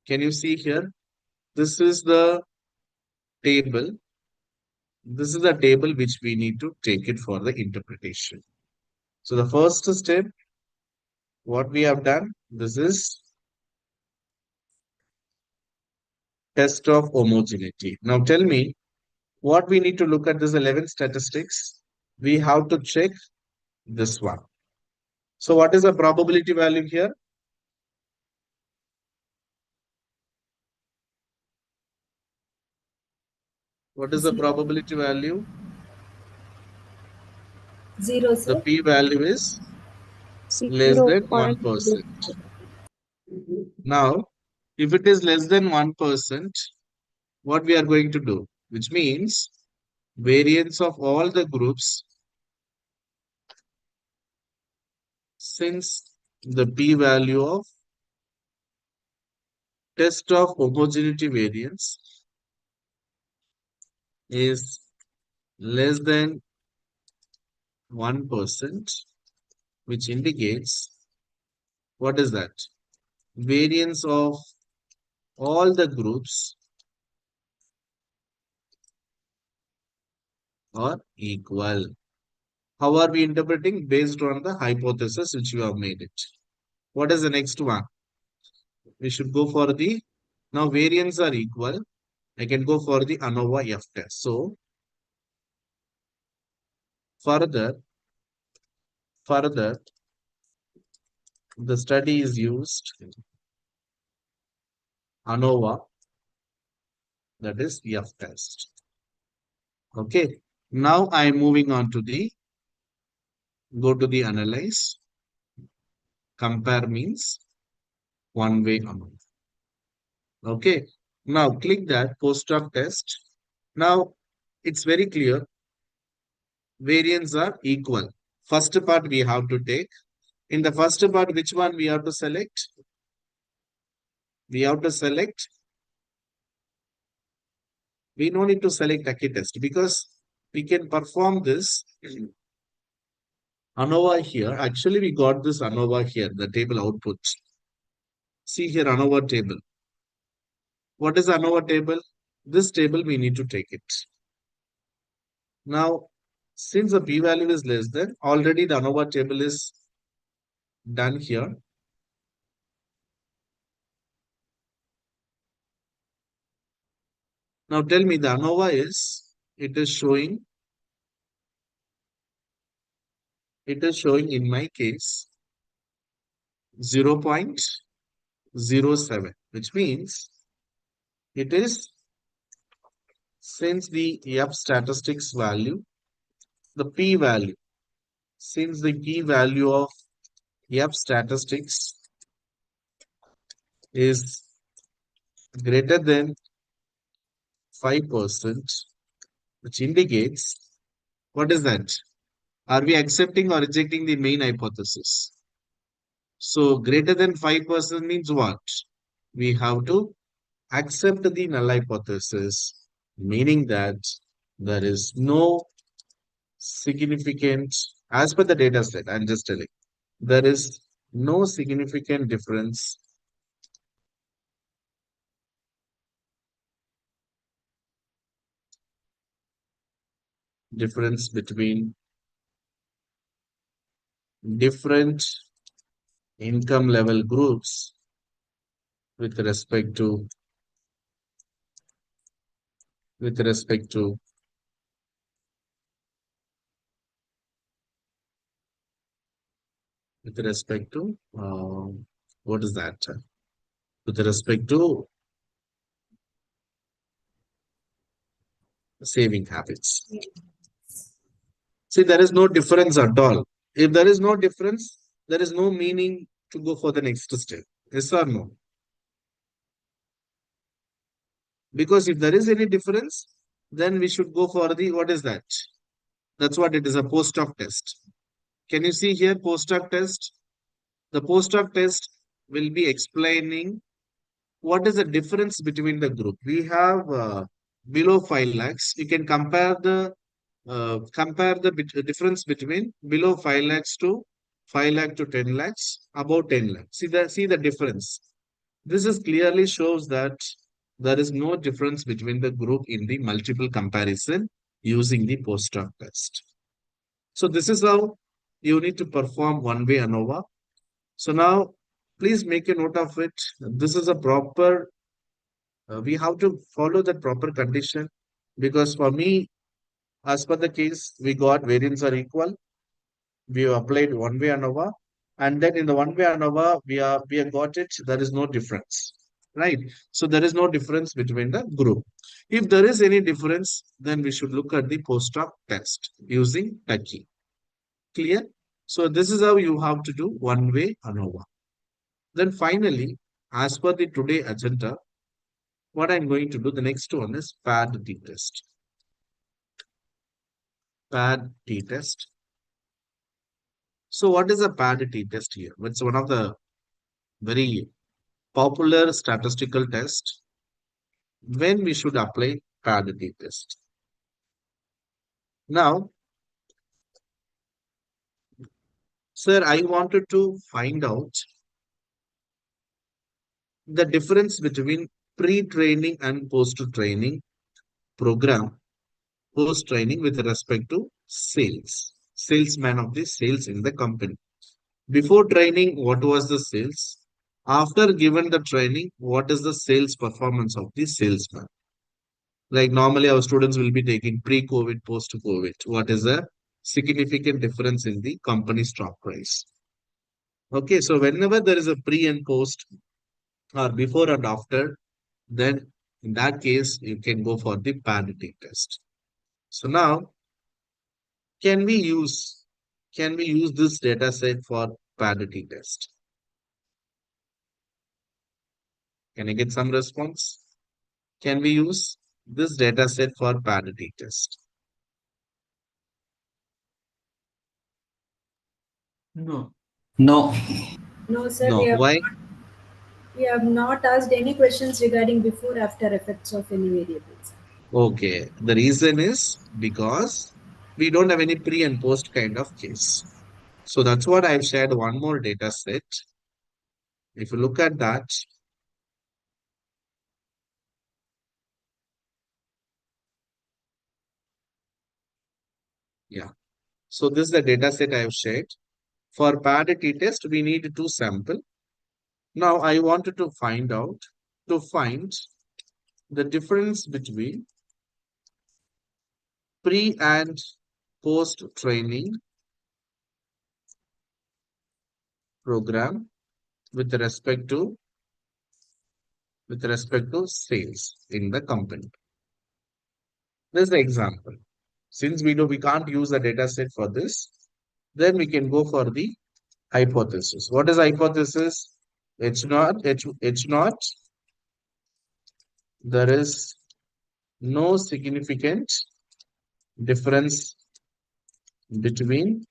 Can you see here? This is the table. This is the table which we need to take it for the interpretation. So the first step, what we have done, this is test of homogeneity. Now tell me what we need to look at this 11 statistics. We have to check this one. So what is the probability value here? What is the probability value? 0, The sir. p-value is less than 1%. Now, if it is less than 1%, what we are going to do? Which means variance of all the groups, since the p-value of test of homogeneity variance is less than 1%, which indicates, what is that? Variance of all the groups are equal. How are we interpreting? Based on the hypothesis which you have made it. What is the next one? We should go for the, now variance are equal. I can go for the ANOVA F test. So further, the study is used ANOVA, that is F test. Okay. Now I am moving on to the, go to the analyze. Compare means one way ANOVA. Okay. Now click that post-hoc test. Now it's very clear. Variance are equal. First part we have to take. In the first part, which one we have to select? We have to select. We don't need to select Aki test because we can perform this ANOVA here. Actually, we got this ANOVA here, the table output. See here, ANOVA table. What is ANOVA table? This table we need to take it. Now, since the p-value is less than, already the ANOVA table is done here. Now tell me the ANOVA is, it is showing in my case 0.07, which means it is, since the F statistics value, the p value, since the p value of F statistics is greater than 5%, which indicates, what is that? Are we accepting or rejecting the main hypothesis? So greater than 5% means what? We have to accept the null hypothesis, meaning that there is no significant, as per the data set, I'm just telling, there is no significant difference between different income level groups with respect to with respect to with respect to what is that? With respect to saving habits. See, there is no difference at all. If there is no difference, there is no meaning to go for the next step. Yes or no? Because if there is any difference, then we should go for the, what is that? That's what it is, a post-hoc test. Can you see here post-hoc test? The post-hoc test will be explaining what is the difference between the group. We have below 5 lakhs. You can compare the difference between below 5 lakhs to 5 lakh to 10 lakhs, above 10 lakhs. See the difference. This is clearly shows that there is no difference between the group in the multiple comparison using the post-hoc test. So this is how you need to perform one-way ANOVA. So now please make a note of it. This is a proper, we have to follow that proper condition, because for me, as per the case, we got variance are equal. We have applied one-way ANOVA, and then in the one-way ANOVA, we have got it. There is no difference, right? So there is no difference between the group. If there is any difference, then we should look at the post-hoc test using Tucky. Clear? So this is how you have to do one-way ANOVA. Then finally, as per the today agenda, what I'm going to do, the next one is paired t-test. Paired t-test. So what is a paired t-test here? It's one of the very popular statistical tests when we should apply paired t-test. Now, sir, I wanted to find out the difference between pre-training and post-training program, post-training with respect to salesman of the sales in the company. Before training, what was the sales? After given the training, what is the sales performance of the salesman? Like normally our students will be taking pre-COVID, post-COVID. What is the significant difference in the company stock price? Okay, so whenever there is a pre and post or before and after, then in that case, you can go for the parity test. So now, can we use this data set for parity test? Can I get some response? Can we use this data set for parity test? No. No. No, sir, No. Why? we have not asked any questions regarding before after effects of any variables. Okay. The reason is because we don't have any pre and post kind of case. So that's what I've shared one more data set. If you look at that, yeah. So this is the data set I've shared. For paired t-test, we need two sample. Now I wanted to find the difference between pre and post training program with respect to sales in the company. This is the example. Since we can't use the data set for this, then we can go for the hypothesis. What is hypothesis? H naught. There is no significant difference between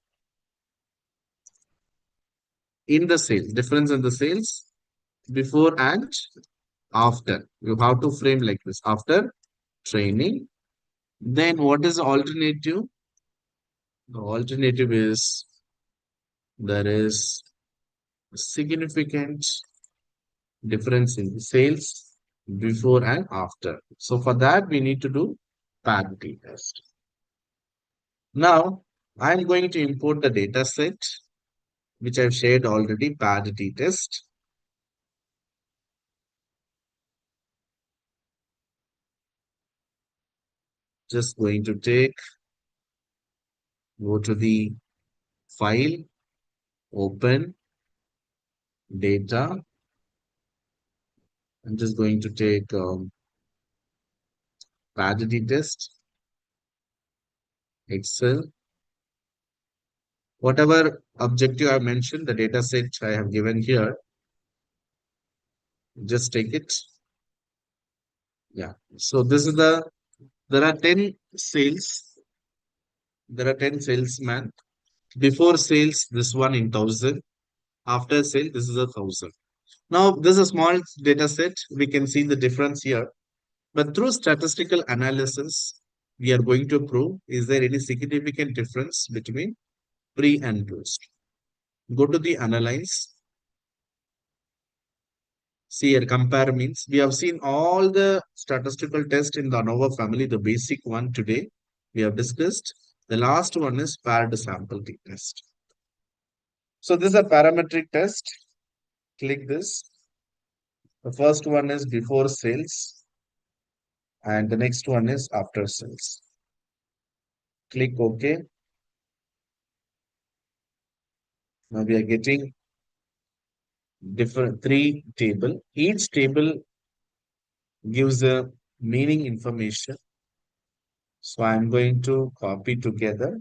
difference in the sales before and after. You have to frame like this. After training, then what is the alternative? The alternative is there is significant difference in the sales before and after. So for that, we need to do parity test. Now, I'm going to import the data set, which I've shared already, parity test. Just going to go to the file, open, data. I'm just going to take parity test, Excel. Whatever objective I mentioned, the data set I have given here, just take it. Yeah. So this is there are 10 sales. There are 10 salesmen. Before sales, this one in 1000. After sale, this is 1000. Now, this is a small data set. We can see the difference here. But through statistical analysis, we are going to prove, is there any significant difference between pre and post? Go to the analyze. See here, compare means we have seen all the statistical tests in the ANOVA family, the basic one today we have discussed. The last one is paired sample t test. So this is a parametric test. Click this. The first one is before sales and the next one is after sales. Click OK. Now we are getting different three table. Each table gives a meaning information. So I'm going to copy together.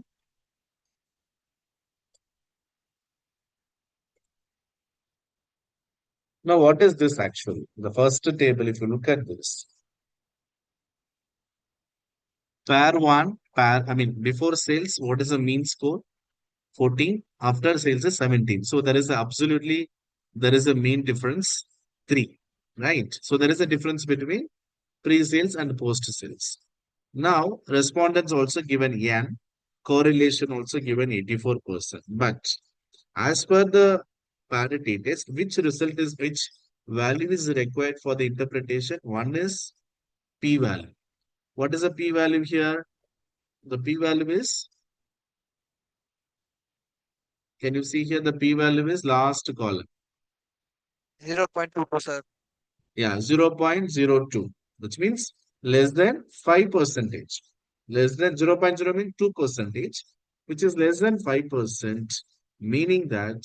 Now, what is this actually? The first table, if you look at this, before sales, what is the mean score? 14. After sales is 17. So there is a mean difference 3, right? So there is a difference between pre-sales and post-sales. Now, respondents also given N, correlation also given 84%. But as per the parity test, which value is required for the interpretation? One is p-value. What is the p-value here? The p-value is, can you see here the p-value is last column? 0.2, sir. Yeah, 0.02, which means less than 5%. Less than 0.0 means 2%, which is less than 5%, meaning that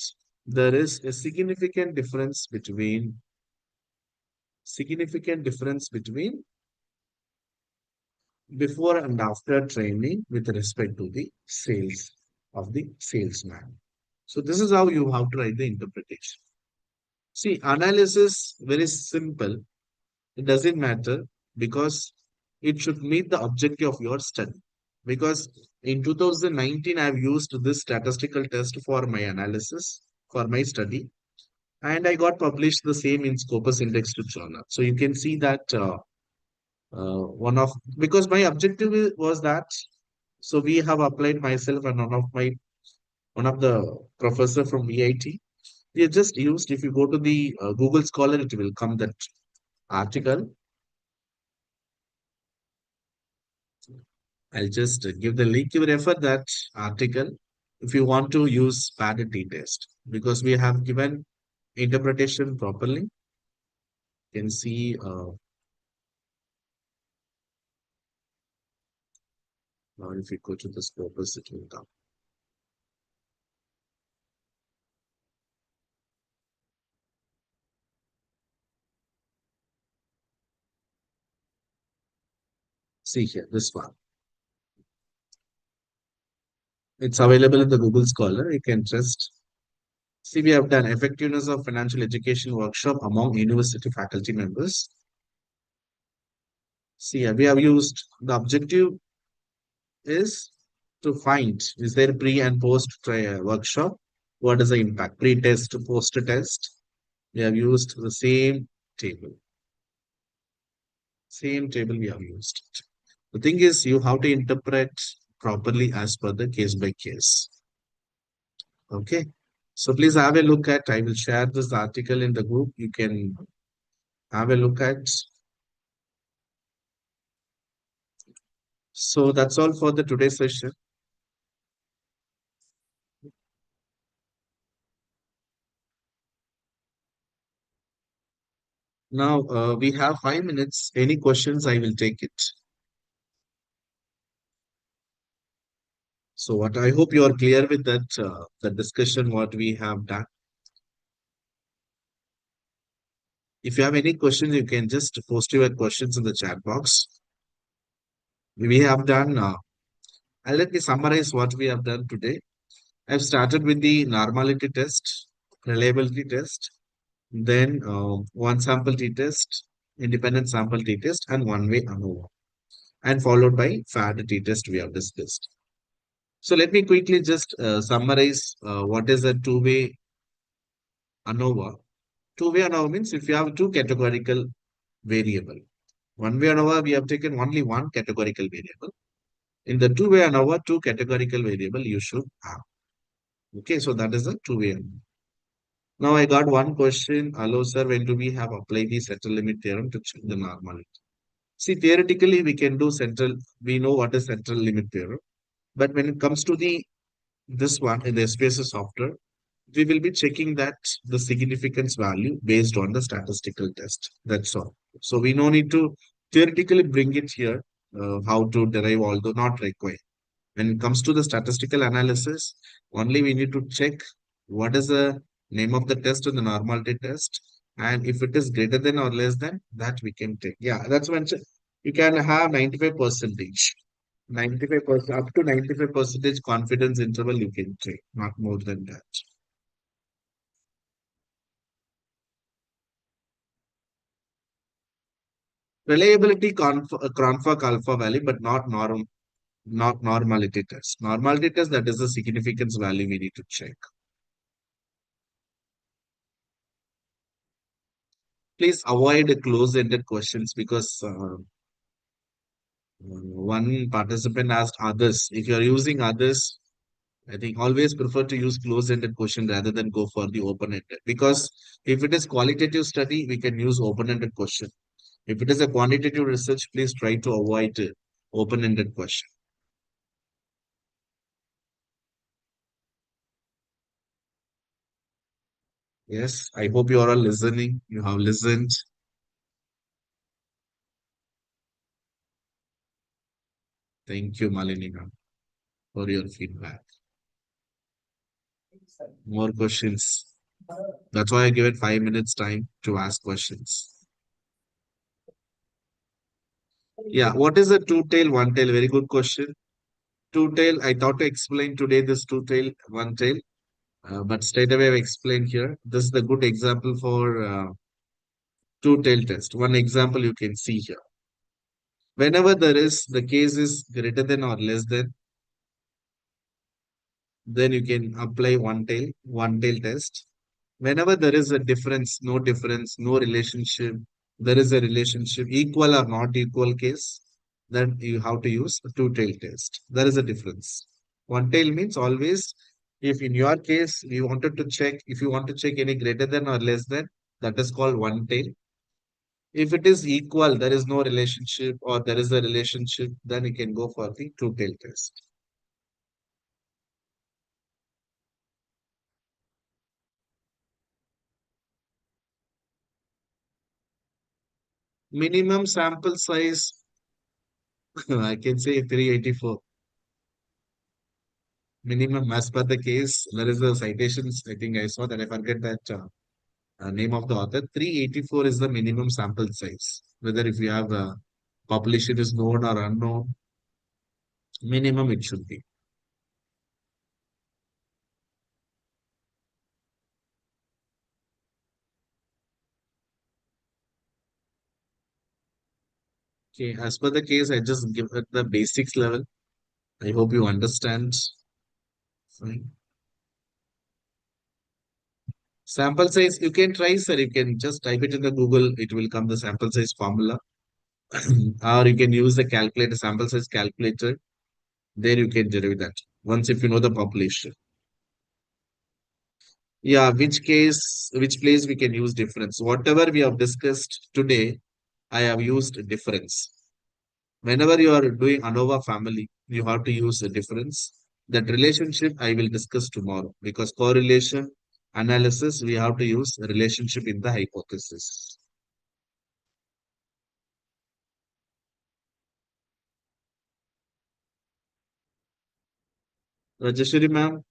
there is a significant difference between before and after training with respect to the sales of the salesman. So this is how you have to write the interpretation. See, analysis very simple. It doesn't matter because it should meet the objective of your study. Because in 2019, I've used this statistical test for my analysis, for my study, and I got published the same in Scopus Index to journal. So you can see that because my objective was that, so we have applied myself and one of my one of the professor from VIT. We have just used, if you go to the Google Scholar, it will come that article. I'll just give the link. You refer that article if you want to use padded t-test because we have given interpretation properly. You can see now if you go to this purpose, it will come. See here, this one. It's available in the Google Scholar. You can just see we have done effectiveness of financial education workshop among university faculty members. See here, we have used the objective is to find is there pre and post workshop? What is the impact? Pre-test to post-test. We have used the same table. Same table we have used. The thing is you have to interpret properly as per the case by case. Okay. So please have a look at, I will share this article in the group. You can have a look at. So that's all for the today's session. Now we have 5 minutes. Any questions, I will take it. So what I hope you are clear with that the discussion what we have done. If you have any questions, you can just post your questions in the chat box. We have done. Let me summarize what we have done today. I've started with the normality test, reliability test, then one sample t-test, independent sample t-test, and one-way ANOVA, and followed by FAD t-test we have discussed. So let me quickly just summarize what is a two-way ANOVA. Two-way ANOVA means if you have two categorical variable. One-way ANOVA, we have taken only one categorical variable. In the two-way ANOVA, two categorical variable you should have. Okay, so that is a two-way ANOVA. Now I got one question. Hello, sir. When do we have applied the central limit theorem to check the normality? See, theoretically, we can do central. We know what is central limit theorem. But when it comes to the this one in the Spss software, we will be checking that the significance value based on the statistical test. That's all. So we no need to theoretically bring it here. How to derive, although not required. When it comes to the statistical analysis, only we need to check what is the name of the test in the normality test. And if it is greater than or less than, that we can take. Yeah, that's when you can have 95 percentage. 95% up to 95 percentage confidence interval you can take, not more than that. Reliability Cronford alpha value, but not normality test. Normality test, that is the significance value we need to check. Please avoid close-ended questions because one participant asked others. If you are using others, I think always prefer to use close-ended question rather than go for the open-ended. Because if it is qualitative study, we can use open-ended question. If it is a quantitative research, please try to avoid open-ended question. Yes, I hope you are all listening. You have listened. Thank you, Malini ma'am, for your feedback. More questions. That's why I give it 5 minutes time to ask questions. Yeah, what is a two-tail, one-tail? Very good question. Two-tail, I thought to explain today this two-tail, one-tail, but straight away I've explained here. This is the good example for two-tail test. One example you can see here. Whenever there is, the case is greater than or less than, then you can apply one-tail test. Whenever there is a difference, no relationship, there is a relationship, equal or not equal case, then you have to use a two-tail test. There is a difference. One tail means always If in your case, we wanted to check, if you want to check any greater than or less than, that is called one tail. If it is equal, there is no relationship or there is a relationship, then you can go for the two tail test. Minimum sample size, I can say 384. Minimum as per the case, there is a citations, I think I saw that I forget that name of the author. 384 is the minimum sample size. Whether if you have a population is known or unknown, minimum it should be. Okay, as per the case, I just give it the basics level. I hope you understand. Fine. Sample size, you can try, sir. You can just type it in the Google, it will come the sample size formula. Or you can use the calculator, sample size calculator. There you can derive that. Once if you know the population. Yeah, which place we can use difference. Whatever we have discussed today, I have used difference. Whenever you are doing ANOVA family, you have to use a difference. That relationship I will discuss tomorrow because correlation analysis, we have to use a relationship in the hypothesis. Rajeshwari ma'am,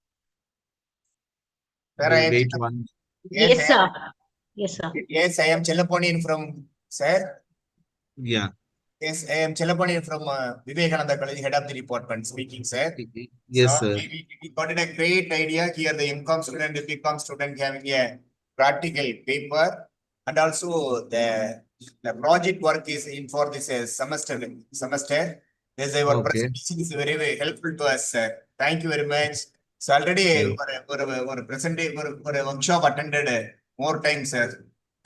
Sir, we'll wait one. yes, Yes, sir. Yes, sir. Yes, I am Chellaponian from, sir. Yeah. Yes, I am Chellaponian from Vivekananda College, head of the department, speaking, sir. Yes, So sir. we got it a great idea here. The MCOM student, the BCom student having a practical paper, and also the project work is in for this semester. This our Okay. presentation is very, very helpful to us, sir. Thank you very much. So already Yeah. ஒரு presentation ஒரு workshop attended more times, sir.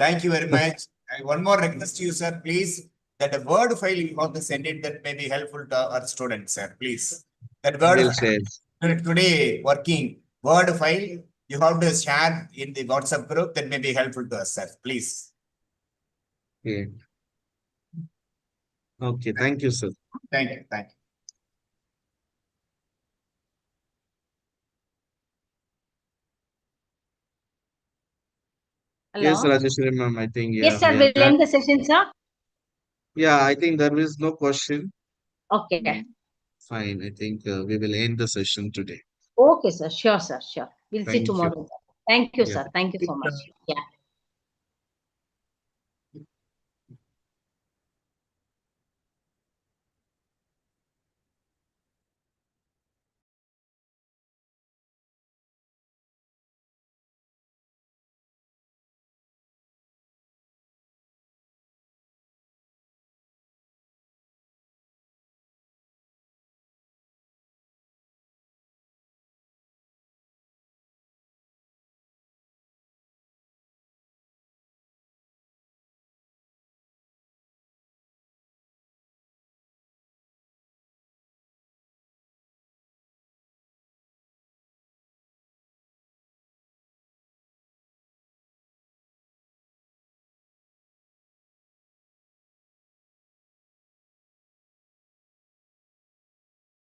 Thank you very much. One more request to you, sir, please. That a word file you have to send it that may be helpful to our students, sir. Please. That word We'll file share. today working word file you have to share in the WhatsApp group that may be helpful to us, sir. Please. Okay. Okay. Thank you, sir. Thank you. Thank you. Yes, Hello. Rajeshwari ma'am, I think, Yes, yeah, sir. we are We'll done. end the session, sir. Yeah, I think there is no question. Okay. Fine. I think we will end the session today. Okay, sir. Sure, sir. Sure. We'll see Thank you. tomorrow. Thank you, Yeah. sir. Thank you so much. Yeah.